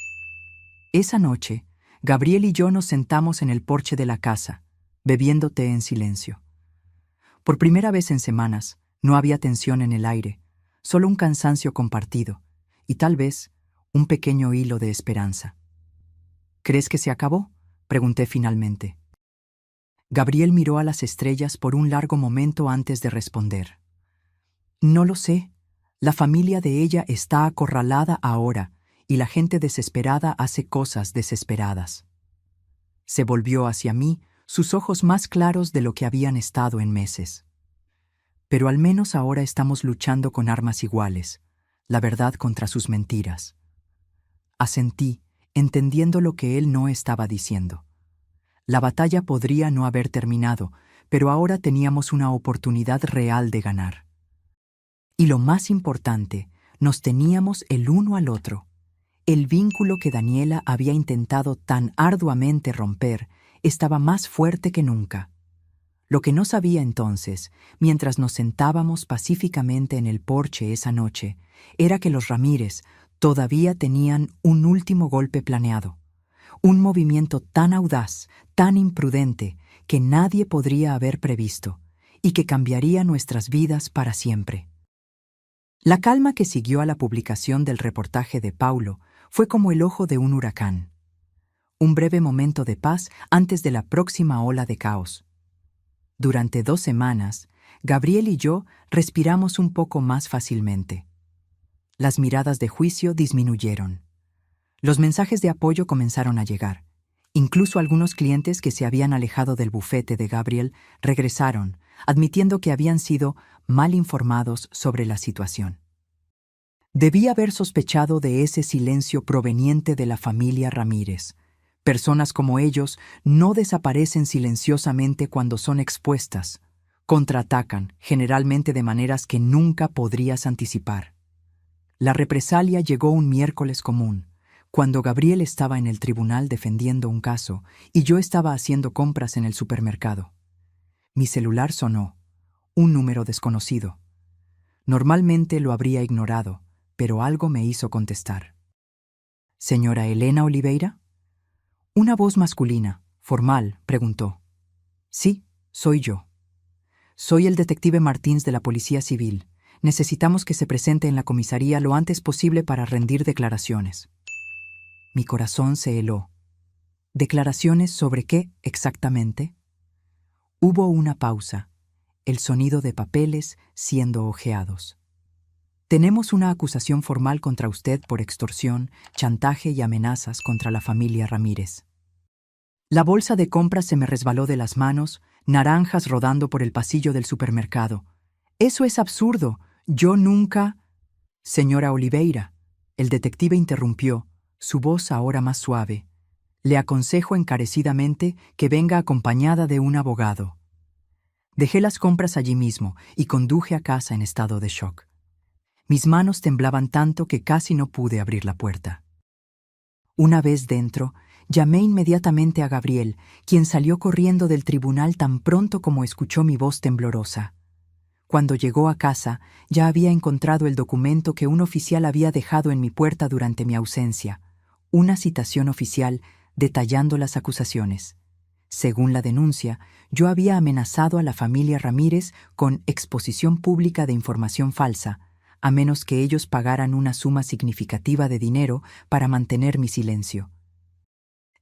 [SPEAKER 1] Esa noche, Gabriel y yo nos sentamos en el porche de la casa, bebiendo té en silencio. Por primera vez en semanas, no había tensión en el aire, solo un cansancio compartido, y tal vez un pequeño hilo de esperanza. ¿Crees que se acabó?, pregunté finalmente. Gabriel miró a las estrellas por un largo momento antes de responder. No lo sé. La familia de ella está acorralada ahora y la gente desesperada hace cosas desesperadas. Se volvió hacia mí, sus ojos más claros de lo que habían estado en meses. Pero al menos ahora estamos luchando con armas iguales, la verdad contra sus mentiras. Asentí, entendiendo lo que él no estaba diciendo. La batalla podría no haber terminado, pero ahora teníamos una oportunidad real de ganar. Y lo más importante, nos teníamos el uno al otro. El vínculo que Daniela había intentado tan arduamente romper estaba más fuerte que nunca. Lo que no sabía entonces, mientras nos sentábamos pacíficamente en el porche esa noche, era que los Ramírez todavía tenían un último golpe planeado. Un movimiento tan audaz, tan imprudente, que nadie podría haber previsto, y que cambiaría nuestras vidas para siempre. La calma que siguió a la publicación del reportaje de Paulo fue como el ojo de un huracán. Un breve momento de paz antes de la próxima ola de caos. Durante 2 semanas, Gabriel y yo respiramos un poco más fácilmente. Las miradas de juicio disminuyeron. Los mensajes de apoyo comenzaron a llegar. Incluso algunos clientes que se habían alejado del bufete de Gabriel regresaron, admitiendo que habían sido mal informados sobre la situación. Debí haber sospechado de ese silencio proveniente de la familia Ramírez. Personas como ellos no desaparecen silenciosamente cuando son expuestas. Contraatacan, generalmente de maneras que nunca podrías anticipar. La represalia llegó un miércoles común, cuando Gabriel estaba en el tribunal defendiendo un caso y yo estaba haciendo compras en el supermercado. Mi celular sonó, un número desconocido. Normalmente lo habría ignorado, pero algo me hizo contestar. ¿Señora Elena Oliveira? Una voz masculina, formal, preguntó. Sí, soy yo. Soy el detective Martins de la Policía Civil. Necesitamos que se presente en la comisaría lo antes posible para rendir declaraciones. Mi corazón se heló. ¿Declaraciones sobre qué exactamente? Hubo una pausa, el sonido de papeles siendo hojeados. Tenemos una acusación formal contra usted por extorsión, chantaje y amenazas contra la familia Ramírez. La bolsa de compras se me resbaló de las manos, naranjas rodando por el pasillo del supermercado. Eso es absurdo. Yo nunca... Señora Oliveira, el detective interrumpió, su voz ahora más suave. Le aconsejo encarecidamente que venga acompañada de un abogado. Dejé las compras allí mismo y conduje a casa en estado de shock. Mis manos temblaban tanto que casi no pude abrir la puerta. Una vez dentro, llamé inmediatamente a Gabriel, quien salió corriendo del tribunal tan pronto como escuchó mi voz temblorosa. Cuando llegó a casa, ya había encontrado el documento que un oficial había dejado en mi puerta durante mi ausencia, una citación oficial detallando las acusaciones. Según la denuncia, yo había amenazado a la familia Ramírez con exposición pública de información falsa, a menos que ellos pagaran una suma significativa de dinero para mantener mi silencio.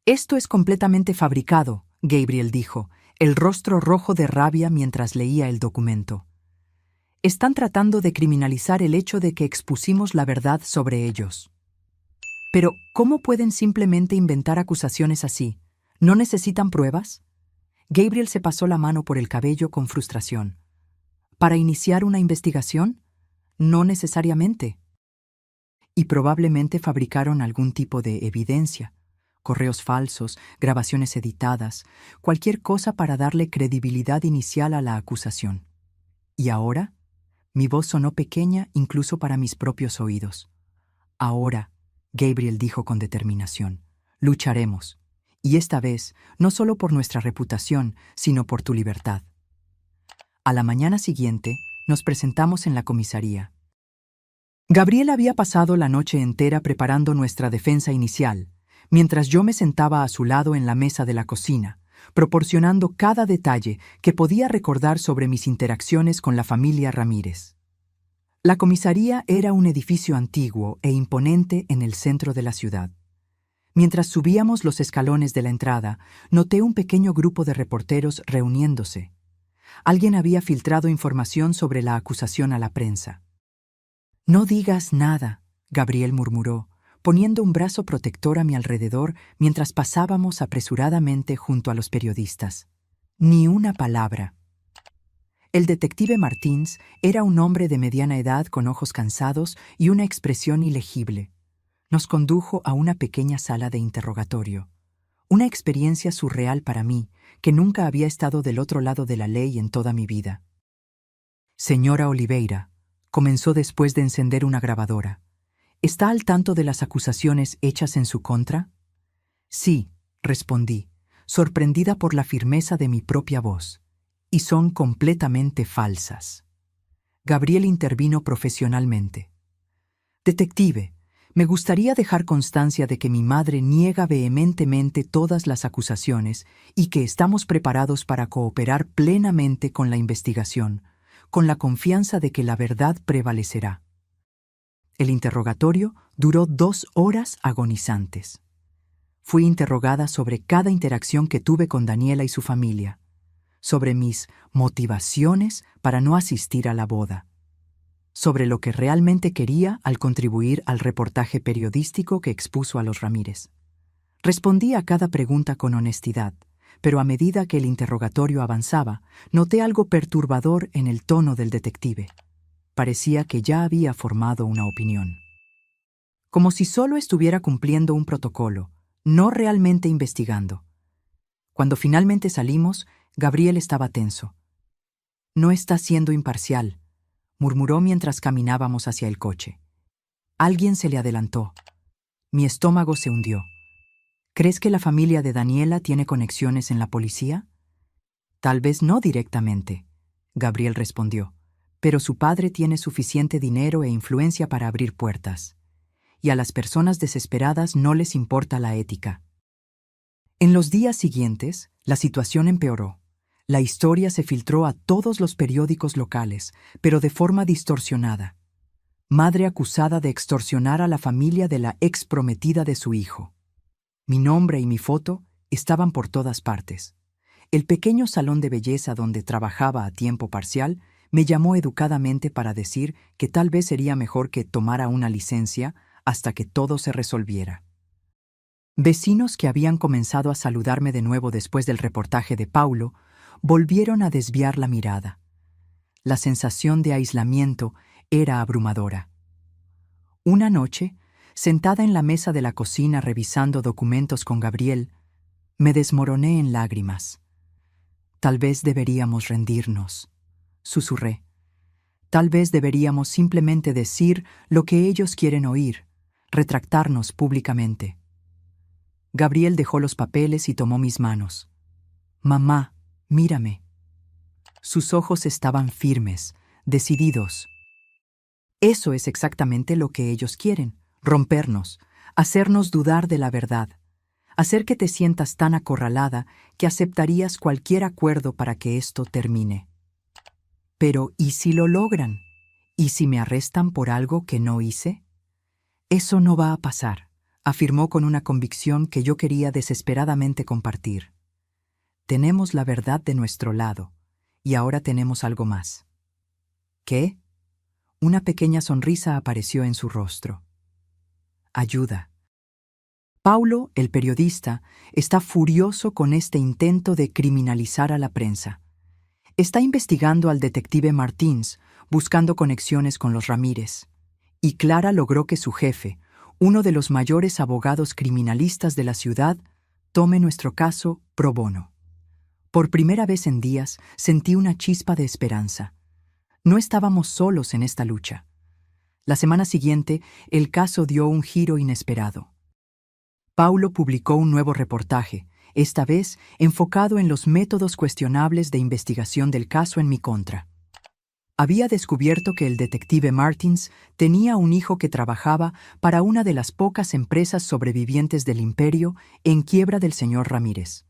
[SPEAKER 1] «Esto es completamente fabricado», Gabriel dijo, el rostro rojo de rabia mientras leía el documento. «Están tratando de criminalizar el hecho de que expusimos la verdad sobre ellos». «Pero, ¿cómo pueden simplemente inventar acusaciones así? ¿No necesitan pruebas?» Gabriel se pasó la mano por el cabello con frustración. «¿Para iniciar una investigación? No necesariamente». Y probablemente fabricaron algún tipo de evidencia, correos falsos, grabaciones editadas, cualquier cosa para darle credibilidad inicial a la acusación. ¿Y ahora? Mi voz sonó pequeña incluso para mis propios oídos. «Ahora», Gabriel dijo con determinación, «lucharemos. Y esta vez, no solo por nuestra reputación, sino por tu libertad». A la mañana siguiente, nos presentamos en la comisaría. Gabriel había pasado la noche entera preparando nuestra defensa inicial, mientras yo me sentaba a su lado en la mesa de la cocina, proporcionando cada detalle que podía recordar sobre mis interacciones con la familia Ramírez. La comisaría era un edificio antiguo e imponente en el centro de la ciudad. Mientras subíamos los escalones de la entrada, noté un pequeño grupo de reporteros reuniéndose. Alguien había filtrado información sobre la acusación a la prensa. «No digas nada», Gabriel murmuró, poniendo un brazo protector a mi alrededor mientras pasábamos apresuradamente junto a los periodistas. «Ni una palabra». El detective Martins era un hombre de mediana edad con ojos cansados y una expresión ilegible. Nos condujo a una pequeña sala de interrogatorio. Una experiencia surreal para mí, que nunca había estado del otro lado de la ley en toda mi vida. «Señora Oliveira», comenzó después de encender una grabadora, «¿está al tanto de las acusaciones hechas en su contra?» «Sí», respondí, sorprendida por la firmeza de mi propia voz. «Y son completamente falsas». Gabriel intervino profesionalmente. «Detective, me gustaría dejar constancia de que mi madre niega vehementemente todas las acusaciones y que estamos preparados para cooperar plenamente con la investigación, con la confianza de que la verdad prevalecerá». El interrogatorio duró 2 horas agonizantes. Fui interrogada sobre cada interacción que tuve con Daniela y su familia, sobre mis motivaciones para no asistir a la boda, sobre lo que realmente quería al contribuir al reportaje periodístico que expuso a los Ramírez. Respondí a cada pregunta con honestidad, pero a medida que el interrogatorio avanzaba, noté algo perturbador en el tono del detective. Parecía que ya había formado una opinión. Como si solo estuviera cumpliendo un protocolo, no realmente investigando. Cuando finalmente salimos, Gabriel estaba tenso. «No está siendo imparcial», murmuró mientras caminábamos hacia el coche. Alguien se le adelantó. Mi estómago se hundió. «¿Crees que la familia de Daniela tiene conexiones en la policía?» «Tal vez no directamente», Gabriel respondió, «pero su padre tiene suficiente dinero e influencia para abrir puertas. Y a las personas desesperadas no les importa la ética». En los días siguientes, la situación empeoró. La historia se filtró a todos los periódicos locales, pero de forma distorsionada. Madre acusada de extorsionar a la familia de la ex prometida de su hijo. Mi nombre y mi foto estaban por todas partes. El pequeño salón de belleza donde trabajaba a tiempo parcial me llamó educadamente para decir que tal vez sería mejor que tomara una licencia hasta que todo se resolviera. Vecinos que habían comenzado a saludarme de nuevo después del reportaje de Paulo volvieron a desviar la mirada. La sensación de aislamiento era abrumadora. Una noche, sentada en la mesa de la cocina revisando documentos con Gabriel, me desmoroné en lágrimas. Tal vez deberíamos rendirnos, susurré. Tal vez deberíamos simplemente decir lo que ellos quieren oír, retractarnos públicamente. Gabriel dejó los papeles y tomó mis manos. Mamá, mírame. Sus ojos estaban firmes, decididos. Eso es exactamente lo que ellos quieren, rompernos, hacernos dudar de la verdad, hacer que te sientas tan acorralada que aceptarías cualquier acuerdo para que esto termine. Pero, ¿y si lo logran? ¿Y si me arrestan por algo que no hice? Eso no va a pasar, afirmó con una convicción que yo quería desesperadamente compartir. Tenemos la verdad de nuestro lado, y ahora tenemos algo más. ¿Qué? Una pequeña sonrisa apareció en su rostro. Ayuda. Paulo, el periodista, está furioso con este intento de criminalizar a la prensa. Está investigando al detective Martins, buscando conexiones con los Ramírez. Y Clara logró que su jefe, uno de los mayores abogados criminalistas de la ciudad, tome nuestro caso pro bono. Por primera vez en días sentí una chispa de esperanza. No estábamos solos en esta lucha. La semana siguiente, el caso dio un giro inesperado. Paulo publicó un nuevo reportaje, esta vez enfocado en los métodos cuestionables de investigación del caso en mi contra. Había descubierto que el detective Martins tenía un hijo que trabajaba para una de las pocas empresas sobrevivientes del imperio en quiebra del señor Ramírez.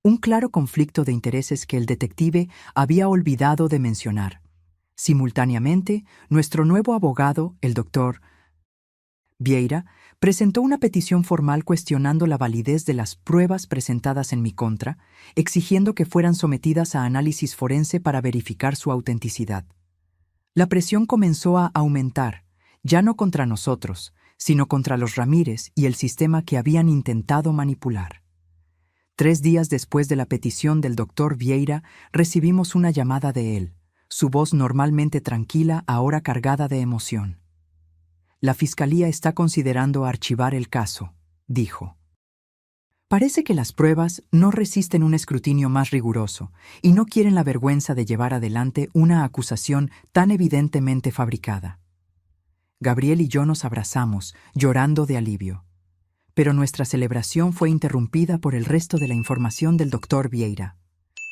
[SPEAKER 1] Un claro conflicto de intereses que el detective había olvidado de mencionar. Simultáneamente, nuestro nuevo abogado, el doctor Vieira, presentó una petición formal cuestionando la validez de las pruebas presentadas en mi contra, exigiendo que fueran sometidas a análisis forense para verificar su autenticidad. La presión comenzó a aumentar, ya no contra nosotros, sino contra los Ramírez y el sistema que habían intentado manipular. 3 días después de la petición del doctor Vieira, recibimos una llamada de él, su voz normalmente tranquila, ahora cargada de emoción. La Fiscalía está considerando archivar el caso, dijo. Parece que las pruebas no resisten un escrutinio más riguroso y no quieren la vergüenza de llevar adelante una acusación tan evidentemente fabricada. Gabriel y yo nos abrazamos, llorando de alivio. Pero nuestra celebración fue interrumpida por el resto de la información del doctor Vieira.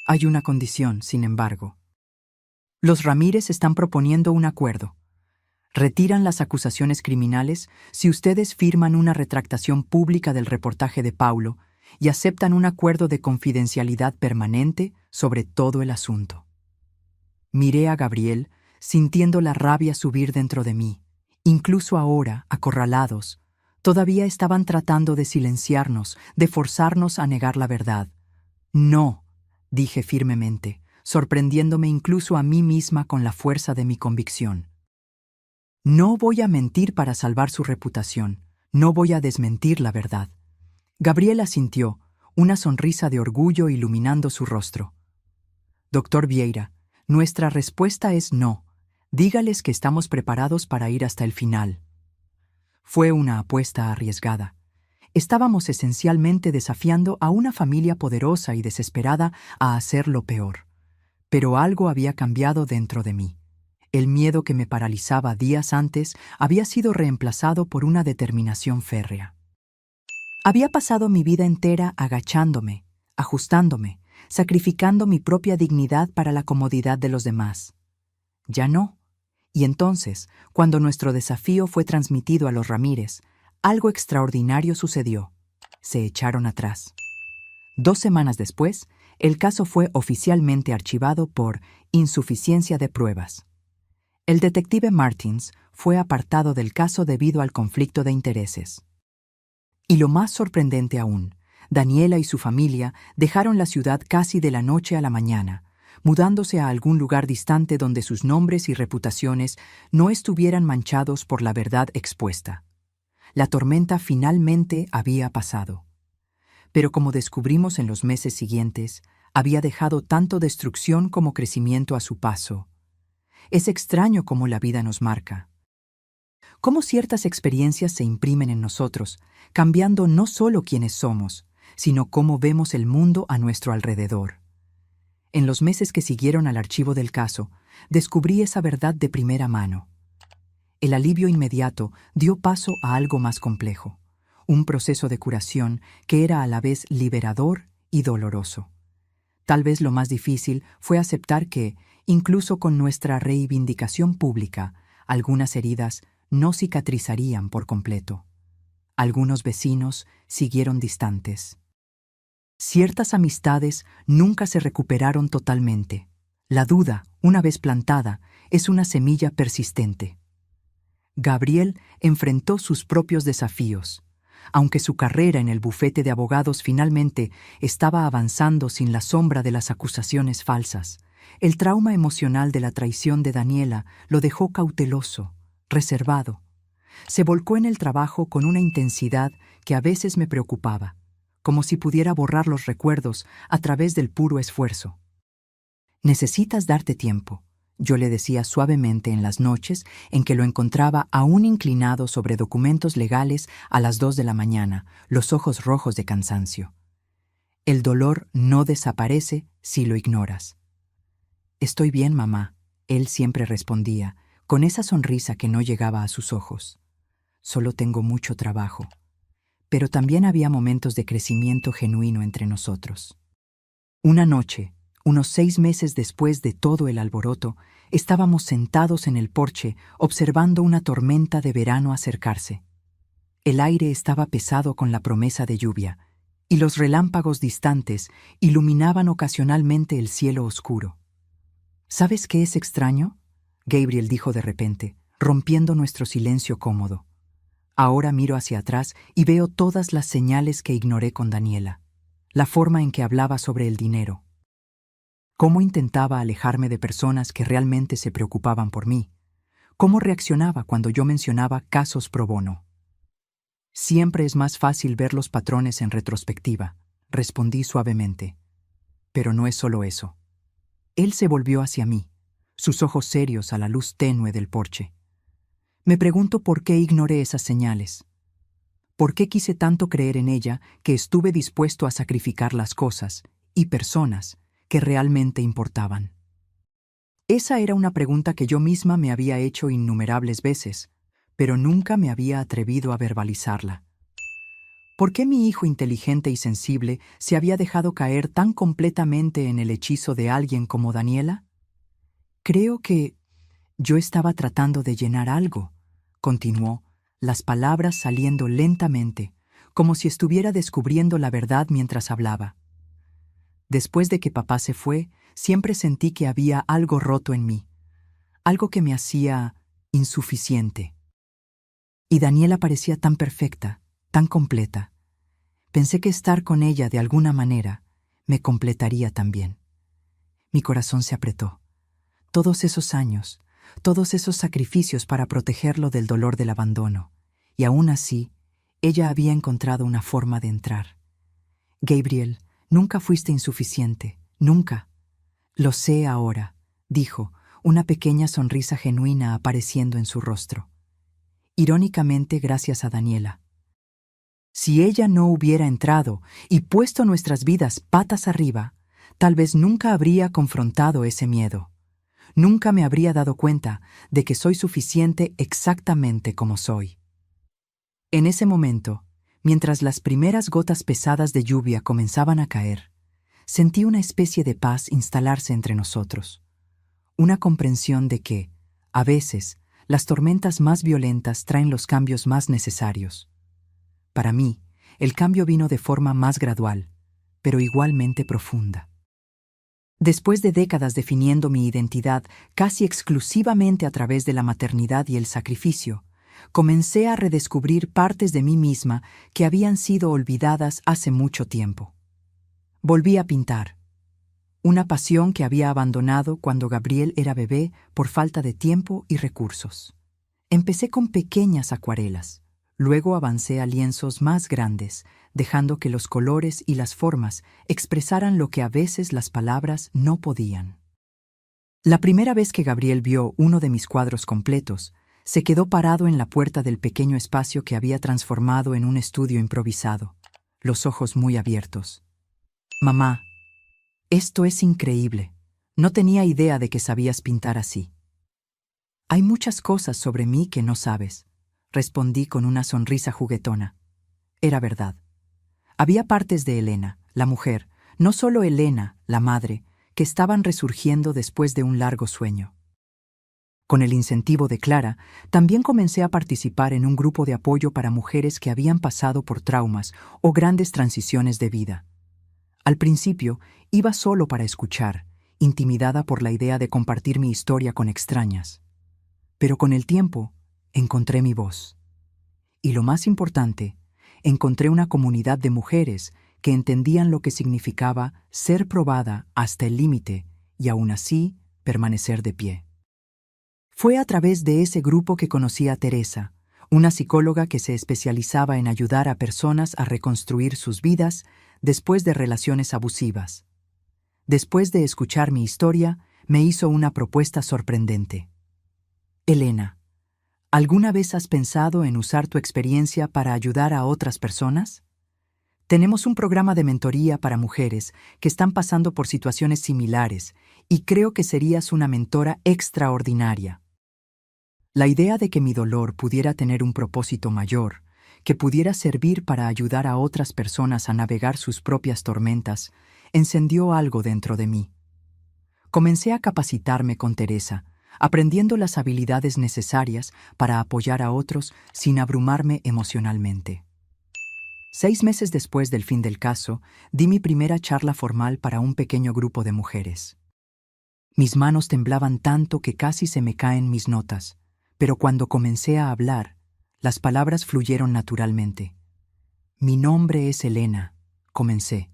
[SPEAKER 1] Hay una condición, sin embargo. Los Ramírez están proponiendo un acuerdo. Retiran las acusaciones criminales si ustedes firman una retractación pública del reportaje de Paulo y aceptan un acuerdo de confidencialidad permanente sobre todo el asunto. Miré a Gabriel, sintiendo la rabia subir dentro de mí. Incluso ahora, acorralados, todavía estaban tratando de silenciarnos, de forzarnos a negar la verdad. No, dije firmemente, sorprendiéndome incluso a mí misma con la fuerza de mi convicción. No voy a mentir para salvar su reputación, no voy a desmentir la verdad. Gabriel asintió, una sonrisa de orgullo iluminando su rostro. Doctor Vieira, nuestra respuesta es no. Dígales que estamos preparados para ir hasta el final. Fue una apuesta arriesgada. Estábamos esencialmente desafiando a una familia poderosa y desesperada a hacer lo peor. Pero algo había cambiado dentro de mí. El miedo que me paralizaba días antes había sido reemplazado por una determinación férrea. Había pasado mi vida entera agachándome, ajustándome, sacrificando mi propia dignidad para la comodidad de los demás. Ya no. Y entonces, cuando nuestro desafío fue transmitido a los Ramírez, algo extraordinario sucedió. Se echaron atrás. 2 semanas después, el caso fue oficialmente archivado por insuficiencia de pruebas. El detective Martins fue apartado del caso debido al conflicto de intereses. Y lo más sorprendente aún, Daniela y su familia dejaron la ciudad casi de la noche a la mañana, mudándose a algún lugar distante donde sus nombres y reputaciones no estuvieran manchados por la verdad expuesta. La tormenta finalmente había pasado. Pero como descubrimos en los meses siguientes, había dejado tanto destrucción como crecimiento a su paso. Es extraño cómo la vida nos marca. cómo ciertas experiencias se imprimen en nosotros, cambiando no solo quiénes somos, sino cómo vemos el mundo a nuestro alrededor. En los meses que siguieron al archivo del caso, descubrí esa verdad de primera mano. El alivio inmediato dio paso a algo más complejo, un proceso de curación que era a la vez liberador y doloroso. Tal vez lo más difícil fue aceptar que, incluso con nuestra reivindicación pública, algunas heridas no cicatrizarían por completo. Algunos vecinos siguieron distantes. Ciertas amistades nunca se recuperaron totalmente. La duda, una vez plantada, es una semilla persistente. Gabriel enfrentó sus propios desafíos. Aunque su carrera en el bufete de abogados finalmente estaba avanzando sin la sombra de las acusaciones falsas, el trauma emocional de la traición de Daniela lo dejó cauteloso, reservado. Se volcó en el trabajo con una intensidad que a veces me preocupaba, como si pudiera borrar los recuerdos a través del puro esfuerzo. «Necesitas darte tiempo», yo le decía suavemente en las noches en que lo encontraba aún inclinado sobre documentos legales a las 2 de la mañana, los ojos rojos de cansancio. «El dolor no desaparece si lo ignoras». «Estoy bien, mamá», él siempre respondía, con esa sonrisa que no llegaba a sus ojos. «Solo tengo mucho trabajo». Pero también había momentos de crecimiento genuino entre nosotros. Una noche, unos 6 meses después de todo el alboroto, estábamos sentados en el porche observando una tormenta de verano acercarse. El aire estaba pesado con la promesa de lluvia, y los relámpagos distantes iluminaban ocasionalmente el cielo oscuro. «¿Sabes qué es extraño?», Gabriel dijo de repente, rompiendo nuestro silencio cómodo. «Ahora miro hacia atrás y veo todas las señales que ignoré con Daniela. La forma en que hablaba sobre el dinero. Cómo intentaba alejarme de personas que realmente se preocupaban por mí. Cómo reaccionaba cuando yo mencionaba casos pro bono. Siempre es más fácil ver los patrones en retrospectiva», respondí suavemente. «Pero no es solo eso». Él se volvió hacia mí, sus ojos serios a la luz tenue del porche. «Me pregunto por qué ignoré esas señales. ¿Por qué quise tanto creer en ella que estuve dispuesto a sacrificar las cosas y personas que realmente importaban?» Esa era una pregunta que yo misma me había hecho innumerables veces, pero nunca me había atrevido a verbalizarla. ¿Por qué mi hijo inteligente y sensible se había dejado caer tan completamente en el hechizo de alguien como Daniela? «Creo que yo estaba tratando de llenar algo», continuó, las palabras saliendo lentamente, como si estuviera descubriendo la verdad mientras hablaba. «Después de que papá se fue, siempre sentí que había algo roto en mí, algo que me hacía insuficiente. Y Daniela parecía tan perfecta, tan completa. Pensé que estar con ella de alguna manera me completaría también». Mi corazón se apretó. Todos esos años, todos esos sacrificios para protegerlo del dolor del abandono, y aún así, ella había encontrado una forma de entrar. «Gabriel, nunca fuiste insuficiente, nunca». «Lo sé ahora», dijo, una pequeña sonrisa genuina apareciendo en su rostro. Irónicamente, gracias a Daniela. Si ella no hubiera entrado y puesto nuestras vidas patas arriba, tal vez nunca habría confrontado ese miedo. Nunca me habría dado cuenta de que soy suficiente exactamente como soy. En ese momento, mientras las primeras gotas pesadas de lluvia comenzaban a caer, sentí una especie de paz instalarse entre nosotros. Una comprensión de que, a veces, las tormentas más violentas traen los cambios más necesarios. Para mí, el cambio vino de forma más gradual, pero igualmente profunda. Después de décadas definiendo mi identidad casi exclusivamente a través de la maternidad y el sacrificio, comencé a redescubrir partes de mí misma que habían sido olvidadas hace mucho tiempo. Volví a pintar, una pasión que había abandonado cuando Gabriel era bebé por falta de tiempo y recursos. Empecé con pequeñas acuarelas, luego avancé a lienzos más grandes, dejando que los colores y las formas expresaran lo que a veces las palabras no podían. La primera vez que Gabriel vio uno de mis cuadros completos, Se quedó parado en la puerta del pequeño espacio que había transformado en un estudio improvisado, los ojos muy abiertos. Mamá, esto es increíble. No tenía idea de que sabías pintar así. Hay muchas cosas sobre mí que no sabes, respondí con una sonrisa juguetona. Era verdad. Había partes de Elena, la mujer, no solo Elena, la madre, que estaban resurgiendo después de un largo sueño. Con el incentivo de Clara, también comencé a participar en un grupo de apoyo para mujeres que habían pasado por traumas o grandes transiciones de vida. Al principio, iba solo para escuchar, intimidada por la idea de compartir mi historia con extrañas. Pero con el tiempo, encontré mi voz. Y lo más importante, encontré una comunidad de mujeres que entendían lo que significaba ser probada hasta el límite y aún así permanecer de pie. Fue a través de ese grupo que conocí a Teresa, una psicóloga que se especializaba en ayudar a personas a reconstruir sus vidas después de relaciones abusivas. Después de escuchar mi historia, me hizo una propuesta sorprendente. Elena, ¿alguna vez has pensado en usar tu experiencia para ayudar a otras personas? Tenemos un programa de mentoría para mujeres que están pasando por situaciones similares y creo que serías una mentora extraordinaria. La idea de que mi dolor pudiera tener un propósito mayor, que pudiera servir para ayudar a otras personas a navegar sus propias tormentas, encendió algo dentro de mí. Comencé a capacitarme con Teresa, aprendiendo las habilidades necesarias para apoyar a otros sin abrumarme emocionalmente. 6 meses después del fin del caso, di mi primera charla formal para un pequeño grupo de mujeres. Mis manos temblaban tanto que casi se me caen mis notas, pero cuando comencé a hablar, las palabras fluyeron naturalmente. Mi nombre es Elena, comencé,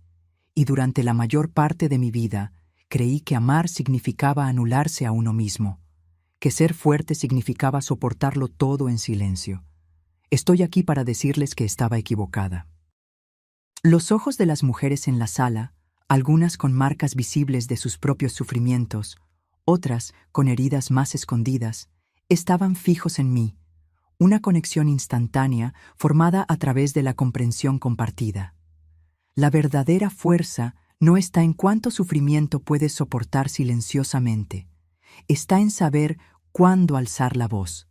[SPEAKER 1] y durante la mayor parte de mi vida creí que amar significaba anularse a uno mismo, que ser fuerte significaba soportarlo todo en silencio. Estoy aquí para decirles que estaba equivocada. Los ojos de las mujeres en la sala, algunas con marcas visibles de sus propios sufrimientos, otras con heridas más escondidas, estaban fijos en mí, una conexión instantánea formada a través de la comprensión compartida. La verdadera fuerza no está en cuánto sufrimiento puedes soportar silenciosamente, está en saber cuándo alzar la voz,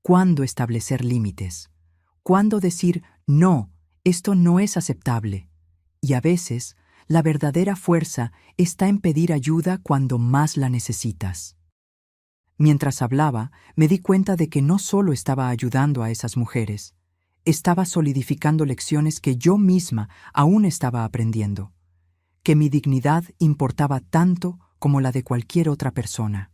[SPEAKER 1] cuándo establecer límites, cuándo decir no, esto no es aceptable. Y a veces, la verdadera fuerza está en pedir ayuda cuando más la necesitas. Mientras hablaba, me di cuenta de que no solo estaba ayudando a esas mujeres, estaba solidificando lecciones que yo misma aún estaba aprendiendo, que mi dignidad importaba tanto como la de cualquier otra persona,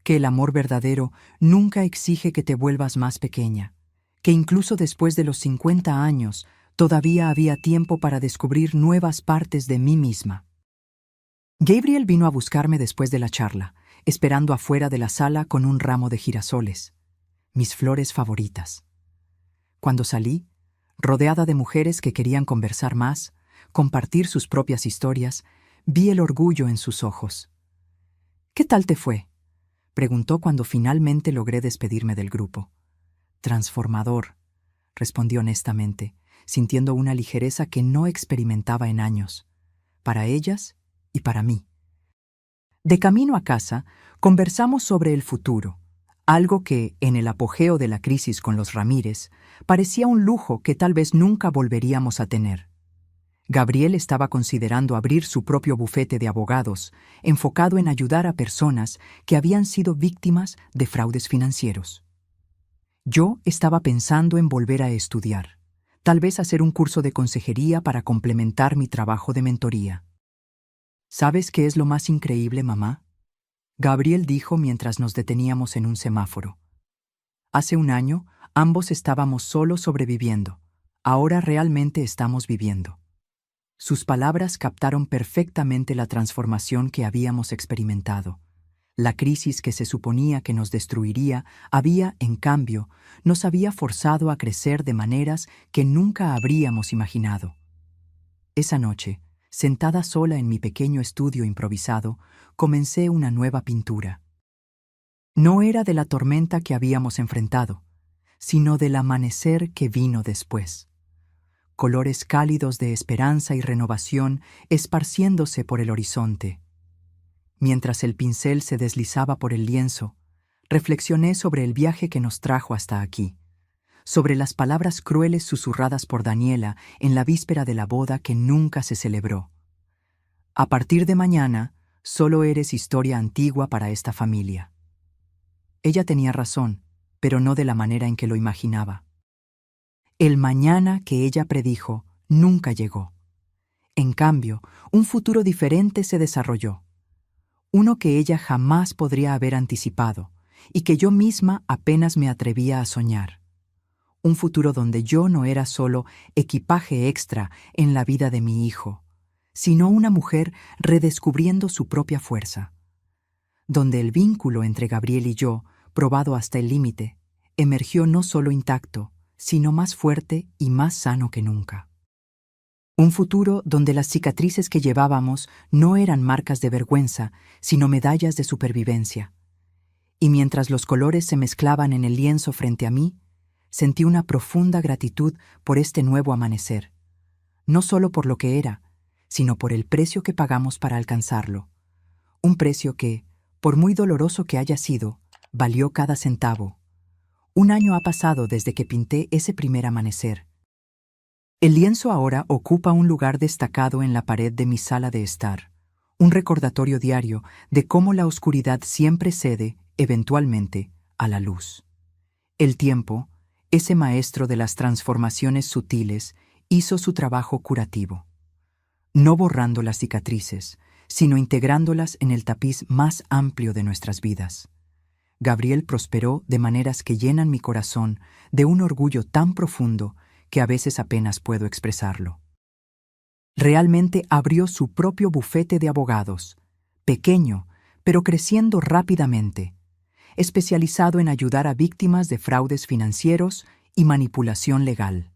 [SPEAKER 1] que el amor verdadero nunca exige que te vuelvas más pequeña, que incluso después de los 50 años todavía había tiempo para descubrir nuevas partes de mí misma. Gabriel vino a buscarme después de la charla, esperando afuera de la sala con un ramo de girasoles, mis flores favoritas. Cuando salí, rodeada de mujeres que querían conversar más, compartir sus propias historias, vi el orgullo en sus ojos. «¿Qué tal te fue?», preguntó cuando finalmente logré despedirme del grupo. «Transformador», respondí honestamente, sintiendo una ligereza que no experimentaba en años, para ellas y para mí. De camino a casa, conversamos sobre el futuro, algo que, en el apogeo de la crisis con los Ramírez, parecía un lujo que tal vez nunca volveríamos a tener. Gabriel estaba considerando abrir su propio bufete de abogados, enfocado en ayudar a personas que habían sido víctimas de fraudes financieros. Yo estaba pensando en volver a estudiar, tal vez hacer un curso de consejería para complementar mi trabajo de mentoría. ¿Sabes qué es lo más increíble, mamá?, Gabriel dijo mientras nos deteníamos en un semáforo. Hace un año, ambos estábamos solo sobreviviendo. Ahora realmente estamos viviendo. Sus palabras captaron perfectamente la transformación que habíamos experimentado. La crisis que se suponía que nos destruiría había, en cambio, nos había forzado a crecer de maneras que nunca habríamos imaginado. Esa noche, sentada sola en mi pequeño estudio improvisado, comencé una nueva pintura. No era de la tormenta que habíamos enfrentado, sino del amanecer que vino después. Colores cálidos de esperanza y renovación esparciéndose por el horizonte. Mientras el pincel se deslizaba por el lienzo, reflexioné sobre el viaje que nos trajo hasta aquí, sobre las palabras crueles susurradas por Daniela en la víspera de la boda que nunca se celebró. A partir de mañana, solo eres historia antigua para esta familia. Ella tenía razón, pero no de la manera en que lo imaginaba. El mañana que ella predijo nunca llegó. En cambio, un futuro diferente se desarrolló. Uno que ella jamás podría haber anticipado y que yo misma apenas me atrevía a soñar. Un futuro donde yo no era solo equipaje extra en la vida de mi hijo, sino una mujer redescubriendo su propia fuerza. Donde el vínculo entre Gabriel y yo, probado hasta el límite, emergió no solo intacto, sino más fuerte y más sano que nunca. Un futuro donde las cicatrices que llevábamos no eran marcas de vergüenza, sino medallas de supervivencia. Y mientras los colores se mezclaban en el lienzo frente a mí, sentí una profunda gratitud por este nuevo amanecer. No solo por lo que era, sino por el precio que pagamos para alcanzarlo. Un precio que, por muy doloroso que haya sido, valió cada centavo. Un año ha pasado desde que pinté ese primer amanecer. El lienzo ahora ocupa un lugar destacado en la pared de mi sala de estar, un recordatorio diario de cómo la oscuridad siempre cede, eventualmente, a la luz. El tiempo, ese maestro de las transformaciones sutiles, hizo su trabajo curativo. No borrando las cicatrices, sino integrándolas en el tapiz más amplio de nuestras vidas. Gabriel prosperó de maneras que llenan mi corazón de un orgullo tan profundo que a veces apenas puedo expresarlo. Realmente abrió su propio bufete de abogados, pequeño, pero creciendo rápidamente, especializado en ayudar a víctimas de fraudes financieros y manipulación legal.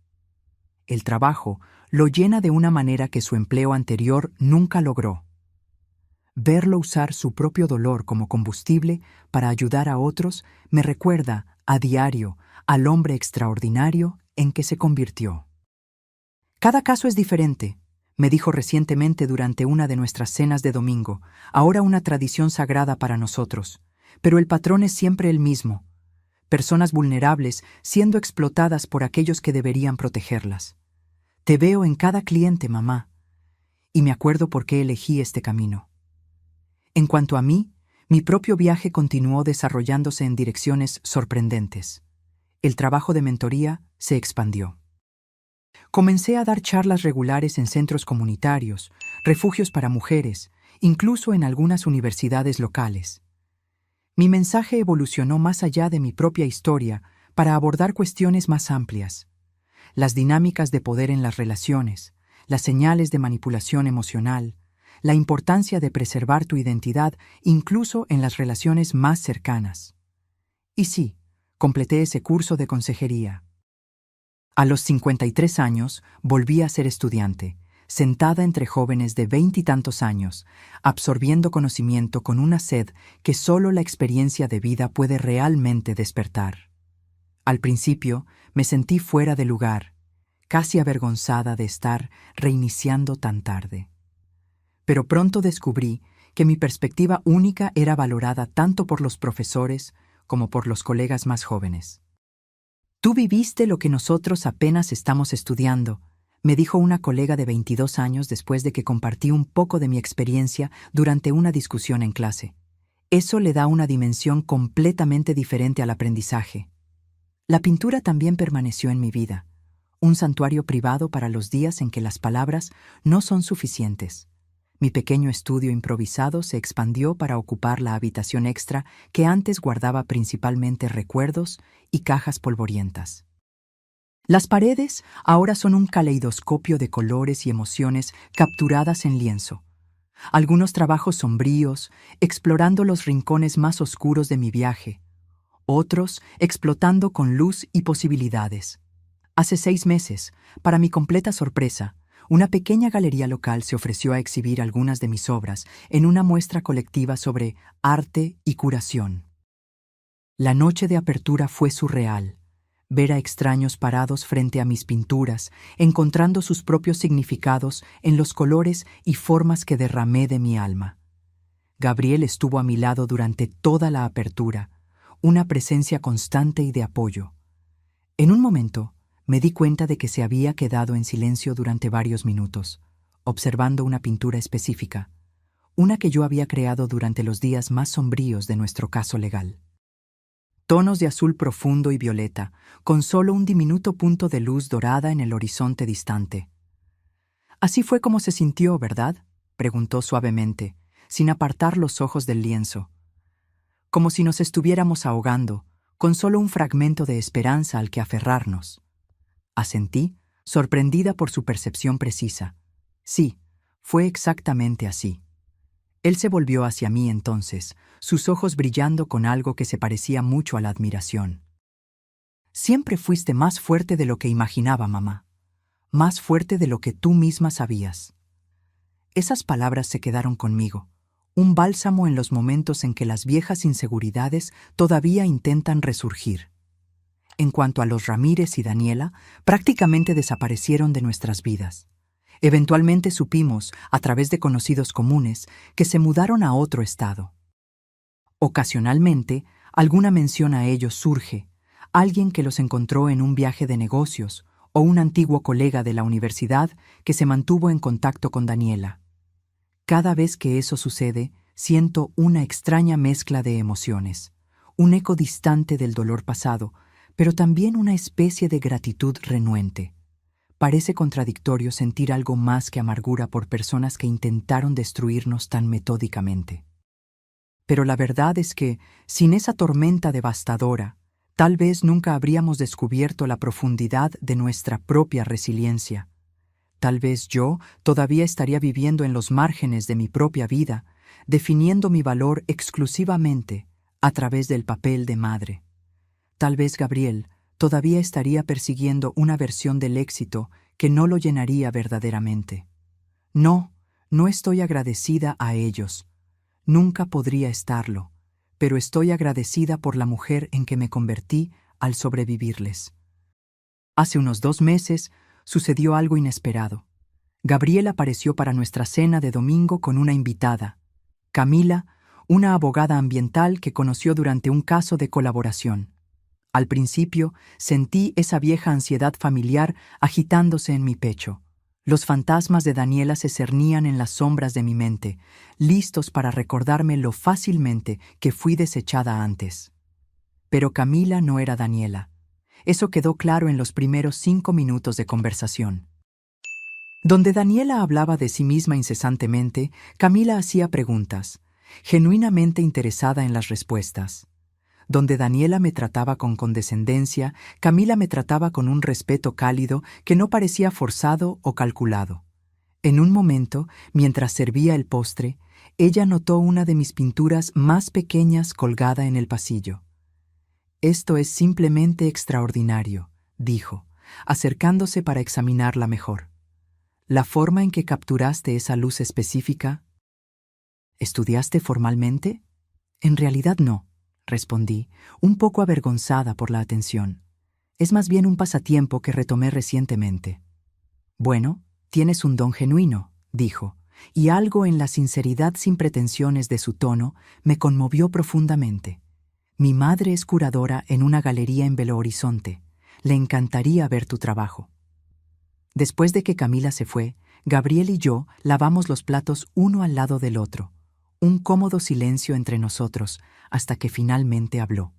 [SPEAKER 1] El trabajo lo llena de una manera que su empleo anterior nunca logró. Verlo usar su propio dolor como combustible para ayudar a otros me recuerda, a diario, al hombre extraordinario en que se convirtió. Cada caso es diferente, me dijo recientemente durante una de nuestras cenas de domingo, ahora una tradición sagrada para nosotros, pero el patrón es siempre el mismo. Personas vulnerables siendo explotadas por aquellos que deberían protegerlas. Te veo en cada cliente, mamá, y me acuerdo por qué elegí este camino. En cuanto a mí, mi propio viaje continuó desarrollándose en direcciones sorprendentes. El trabajo de mentoría se expandió. Comencé a dar charlas regulares en centros comunitarios, refugios para mujeres, incluso en algunas universidades locales. Mi mensaje evolucionó más allá de mi propia historia para abordar cuestiones más amplias. Las dinámicas de poder en las relaciones, las señales de manipulación emocional, la importancia de preservar tu identidad incluso en las relaciones más cercanas. Y sí, completé ese curso de consejería. A los 53 años volví a ser estudiante, sentada entre jóvenes de 20 y tantos años, absorbiendo conocimiento con una sed que solo la experiencia de vida puede realmente despertar. Al principio me sentí fuera de lugar, casi avergonzada de estar reiniciando tan tarde. Pero pronto descubrí que mi perspectiva única era valorada tanto por los profesores como por los colegas más jóvenes. Tú viviste lo que nosotros apenas estamos estudiando, me dijo una colega de 22 años después de que compartí un poco de mi experiencia durante una discusión en clase. Eso le da una dimensión completamente diferente al aprendizaje. La pintura también permaneció en mi vida, un santuario privado para los días en que las palabras no son suficientes. Mi pequeño estudio improvisado se expandió para ocupar la habitación extra que antes guardaba principalmente recuerdos y cajas polvorientas. Las paredes ahora son un caleidoscopio de colores y emociones capturadas en lienzo. Algunos trabajos sombríos, explorando los rincones más oscuros de mi viaje. Otros explotando con luz y posibilidades. Hace 6 meses, para mi completa sorpresa, una pequeña galería local se ofreció a exhibir algunas de mis obras en una muestra colectiva sobre arte y curación. La noche de apertura fue surreal. Ver a extraños parados frente a mis pinturas, encontrando sus propios significados en los colores y formas que derramé de mi alma. Gabriel estuvo a mi lado durante toda la apertura, una presencia constante y de apoyo. En un momento, me di cuenta de que se había quedado en silencio durante varios minutos, observando una pintura específica, una que yo había creado durante los días más sombríos de nuestro caso legal. Tonos de azul profundo y violeta, con solo un diminuto punto de luz dorada en el horizonte distante. «Así fue como se sintió, ¿verdad?», preguntó suavemente, sin apartar los ojos del lienzo. Como si nos estuviéramos ahogando, con solo un fragmento de esperanza al que aferrarnos. Asentí, sorprendida por su percepción precisa. Sí, fue exactamente así. Él se volvió hacia mí entonces, sus ojos brillando con algo que se parecía mucho a la admiración. «Siempre fuiste más fuerte de lo que imaginaba, mamá. Más fuerte de lo que tú misma sabías». Esas palabras se quedaron conmigo, un bálsamo en los momentos en que las viejas inseguridades todavía intentan resurgir. En cuanto a los Ramírez y Daniela, prácticamente desaparecieron de nuestras vidas. Eventualmente supimos, a través de conocidos comunes, que se mudaron a otro estado. Ocasionalmente, alguna mención a ellos surge, alguien que los encontró en un viaje de negocios o un antiguo colega de la universidad que se mantuvo en contacto con Daniela. Cada vez que eso sucede, siento una extraña mezcla de emociones, un eco distante del dolor pasado, pero también una especie de gratitud renuente. Parece contradictorio sentir algo más que amargura por personas que intentaron destruirnos tan metódicamente. Pero la verdad es que, sin esa tormenta devastadora, tal vez nunca habríamos descubierto la profundidad de nuestra propia resiliencia. Tal vez yo todavía estaría viviendo en los márgenes de mi propia vida, definiendo mi valor exclusivamente a través del papel de madre. Tal vez Gabriel todavía estaría persiguiendo una versión del éxito que no lo llenaría verdaderamente. No, no estoy agradecida a ellos. Nunca podría estarlo, pero estoy agradecida por la mujer en que me convertí al sobrevivirles. Hace unos 2 meses sucedió algo inesperado. Gabriel apareció para nuestra cena de domingo con una invitada, Camila, una abogada ambiental que conoció durante un caso de colaboración. Al principio, sentí esa vieja ansiedad familiar agitándose en mi pecho. Los fantasmas de Daniela se cernían en las sombras de mi mente, listos para recordarme lo fácilmente que fui desechada antes. Pero Camila no era Daniela. Eso quedó claro en los primeros 5 minutos de conversación. Donde Daniela hablaba de sí misma incesantemente, Camila hacía preguntas, genuinamente interesada en las respuestas. Donde Daniela me trataba con condescendencia, Camila me trataba con un respeto cálido que no parecía forzado o calculado. En un momento, mientras servía el postre, ella notó una de mis pinturas más pequeñas colgada en el pasillo. «Esto es simplemente extraordinario», dijo, acercándose para examinarla mejor. «La forma en que capturaste esa luz específica». «¿Estudiaste formalmente?» «En realidad no», respondí, un poco avergonzada por la atención. «Es más bien un pasatiempo que retomé recientemente». «Bueno, tienes un don genuino», dijo, y algo en la sinceridad sin pretensiones de su tono me conmovió profundamente. «Mi madre es curadora en una galería en Belo Horizonte. Le encantaría ver tu trabajo». Después de que Camila se fue, Gabriel y yo lavamos los platos uno al lado del otro. Un cómodo silencio entre nosotros, hasta que finalmente habló.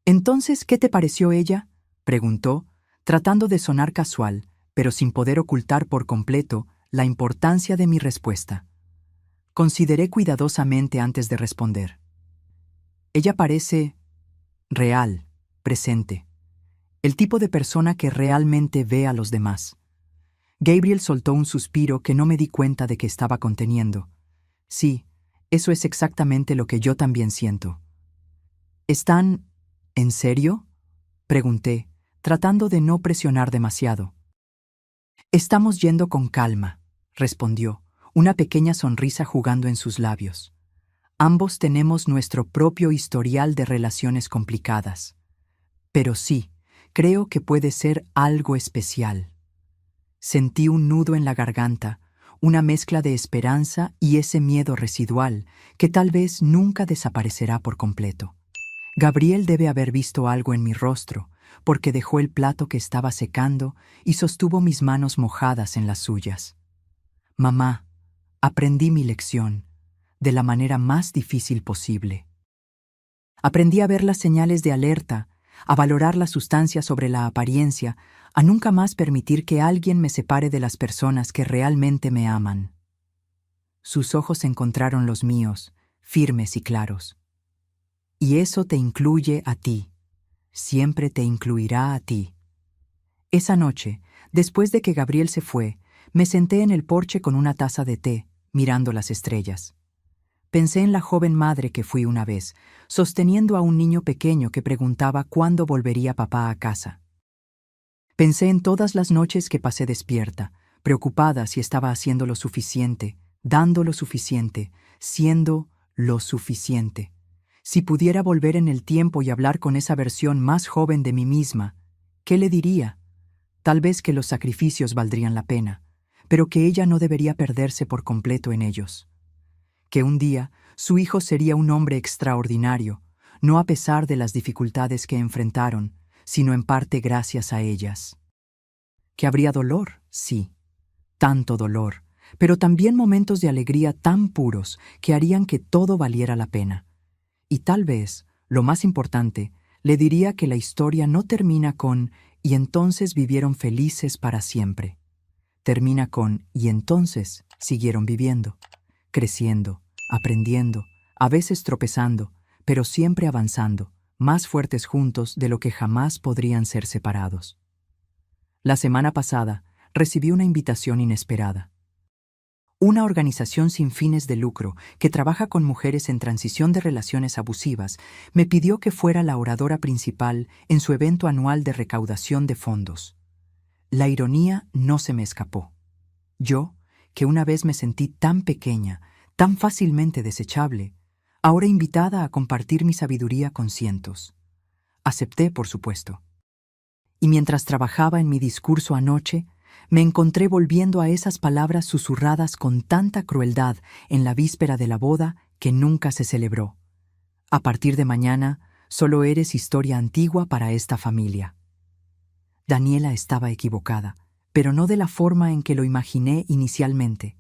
[SPEAKER 1] «Entonces, ¿qué te pareció ella?», preguntó, tratando de sonar casual, pero sin poder ocultar por completo la importancia de mi respuesta. Consideré cuidadosamente antes de responder. «Ella parece real, presente. El tipo de persona que realmente ve a los demás». Gabriel soltó un suspiro que no me di cuenta de que estaba conteniendo. «Sí, eso es exactamente lo que yo también siento». «¿Están en serio?», pregunté, tratando de no presionar demasiado. «Estamos yendo con calma», respondió, una pequeña sonrisa jugando en sus labios. Ambos tenemos nuestro propio historial de relaciones complicadas. Pero sí, creo que puede ser algo especial. Sentí un nudo en la garganta, una mezcla de esperanza y ese miedo residual que tal vez nunca desaparecerá por completo. Gabriel debe haber visto algo en mi rostro, porque dejó el plato que estaba secando y sostuvo mis manos mojadas en las suyas. Mamá, aprendí mi lección, de la manera más difícil posible. Aprendí a ver las señales de alerta, a valorar la sustancia sobre la apariencia, a nunca más permitir que alguien me separe de las personas que realmente me aman. Sus ojos encontraron los míos, firmes y claros. Y eso te incluye a ti. Siempre te incluirá a ti. Esa noche, después de que Gabriel se fue, me senté en el porche con una taza de té, mirando las estrellas. Pensé en la joven madre que fui una vez, sosteniendo a un niño pequeño que preguntaba cuándo volvería papá a casa. Pensé en todas las noches que pasé despierta, preocupada si estaba haciendo lo suficiente, dando lo suficiente, siendo lo suficiente. Si pudiera volver en el tiempo y hablar con esa versión más joven de mí misma, ¿qué le diría? Tal vez que los sacrificios valdrían la pena, pero que ella no debería perderse por completo en ellos. Que un día su hijo sería un hombre extraordinario, no a pesar de las dificultades que enfrentaron, sino en parte gracias a ellas. Que habría dolor, sí, tanto dolor, pero también momentos de alegría tan puros que harían que todo valiera la pena. Y tal vez, lo más importante, le diría que la historia no termina con «y entonces vivieron felices para siempre». Termina con «y entonces siguieron viviendo, creciendo, aprendiendo, a veces tropezando, pero siempre avanzando, más fuertes juntos de lo que jamás podrían ser separados». La semana pasada recibí una invitación inesperada. Una organización sin fines de lucro que trabaja con mujeres en transición de relaciones abusivas me pidió que fuera la oradora principal en su evento anual de recaudación de fondos. La ironía no se me escapó. Yo, que una vez me sentí tan pequeña, tan fácilmente desechable, ahora invitada a compartir mi sabiduría con cientos. Acepté, por supuesto. Y mientras trabajaba en mi discurso anoche, me encontré volviendo a esas palabras susurradas con tanta crueldad en la víspera de la boda que nunca se celebró. A partir de mañana, solo eres historia antigua para esta familia. Daniela estaba equivocada, pero no de la forma en que lo imaginé inicialmente.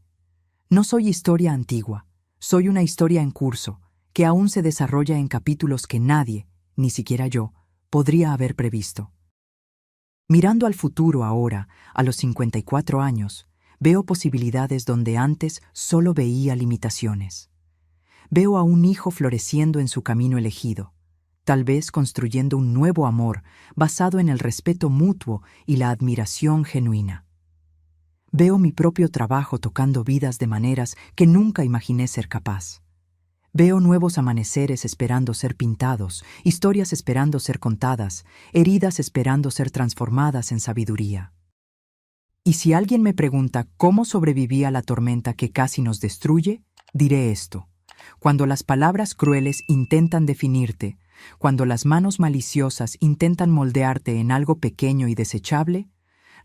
[SPEAKER 1] No soy historia antigua, soy una historia en curso, que aún se desarrolla en capítulos que nadie, ni siquiera yo, podría haber previsto. Mirando al futuro ahora, a los 54 años, veo posibilidades donde antes solo veía limitaciones. Veo a un hijo floreciendo en su camino elegido, tal vez construyendo un nuevo amor basado en el respeto mutuo y la admiración genuina. Veo mi propio trabajo tocando vidas de maneras que nunca imaginé ser capaz. Veo nuevos amaneceres esperando ser pintados, historias esperando ser contadas, heridas esperando ser transformadas en sabiduría. Y si alguien me pregunta cómo sobreviví a la tormenta que casi nos destruye, diré esto: cuando las palabras crueles intentan definirte, cuando las manos maliciosas intentan moldearte en algo pequeño y desechable,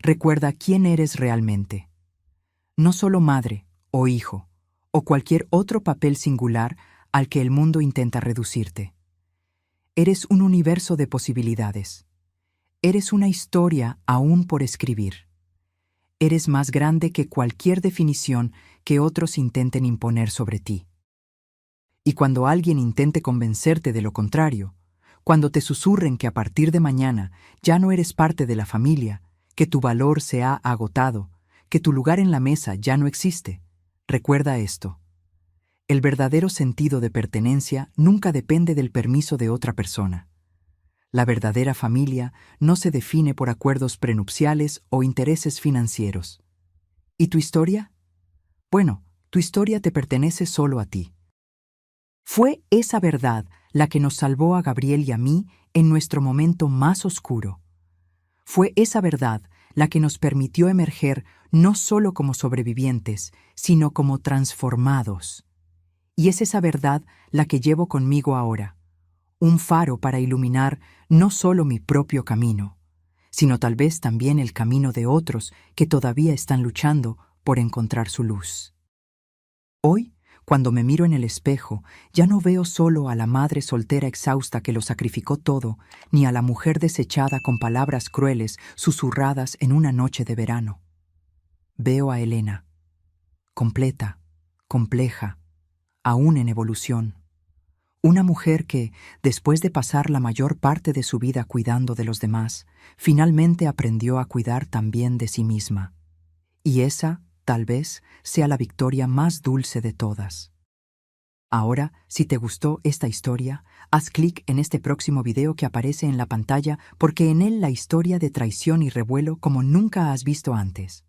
[SPEAKER 1] recuerda quién eres realmente. No solo madre o hijo, o cualquier otro papel singular al que el mundo intenta reducirte. Eres un universo de posibilidades. Eres una historia aún por escribir. Eres más grande que cualquier definición que otros intenten imponer sobre ti. Y cuando alguien intente convencerte de lo contrario, cuando te susurren que a partir de mañana ya no eres parte de la familia, que tu valor se ha agotado, que tu lugar en la mesa ya no existe, recuerda esto: el verdadero sentido de pertenencia nunca depende del permiso de otra persona. La verdadera familia no se define por acuerdos prenupciales o intereses financieros. ¿Y tu historia? Bueno, tu historia te pertenece solo a ti. Fue esa verdad la que nos salvó a Gabriel y a mí en nuestro momento más oscuro. Fue esa verdad la que nos permitió emerger no solo como sobrevivientes, sino como transformados. Y es esa verdad la que llevo conmigo ahora, un faro para iluminar no solo mi propio camino, sino tal vez también el camino de otros que todavía están luchando por encontrar su luz. Hoy, cuando me miro en el espejo, ya no veo solo a la madre soltera exhausta que lo sacrificó todo, ni a la mujer desechada con palabras crueles susurradas en una noche de verano. Veo a Elena, completa, compleja, aún en evolución. Una mujer que, después de pasar la mayor parte de su vida cuidando de los demás, finalmente aprendió a cuidar también de sí misma. Y esa, tal vez, sea la victoria más dulce de todas. Ahora, si te gustó esta historia, haz clic en este próximo video que aparece en la pantalla porque en él la historia de traición y revuelo como nunca has visto antes.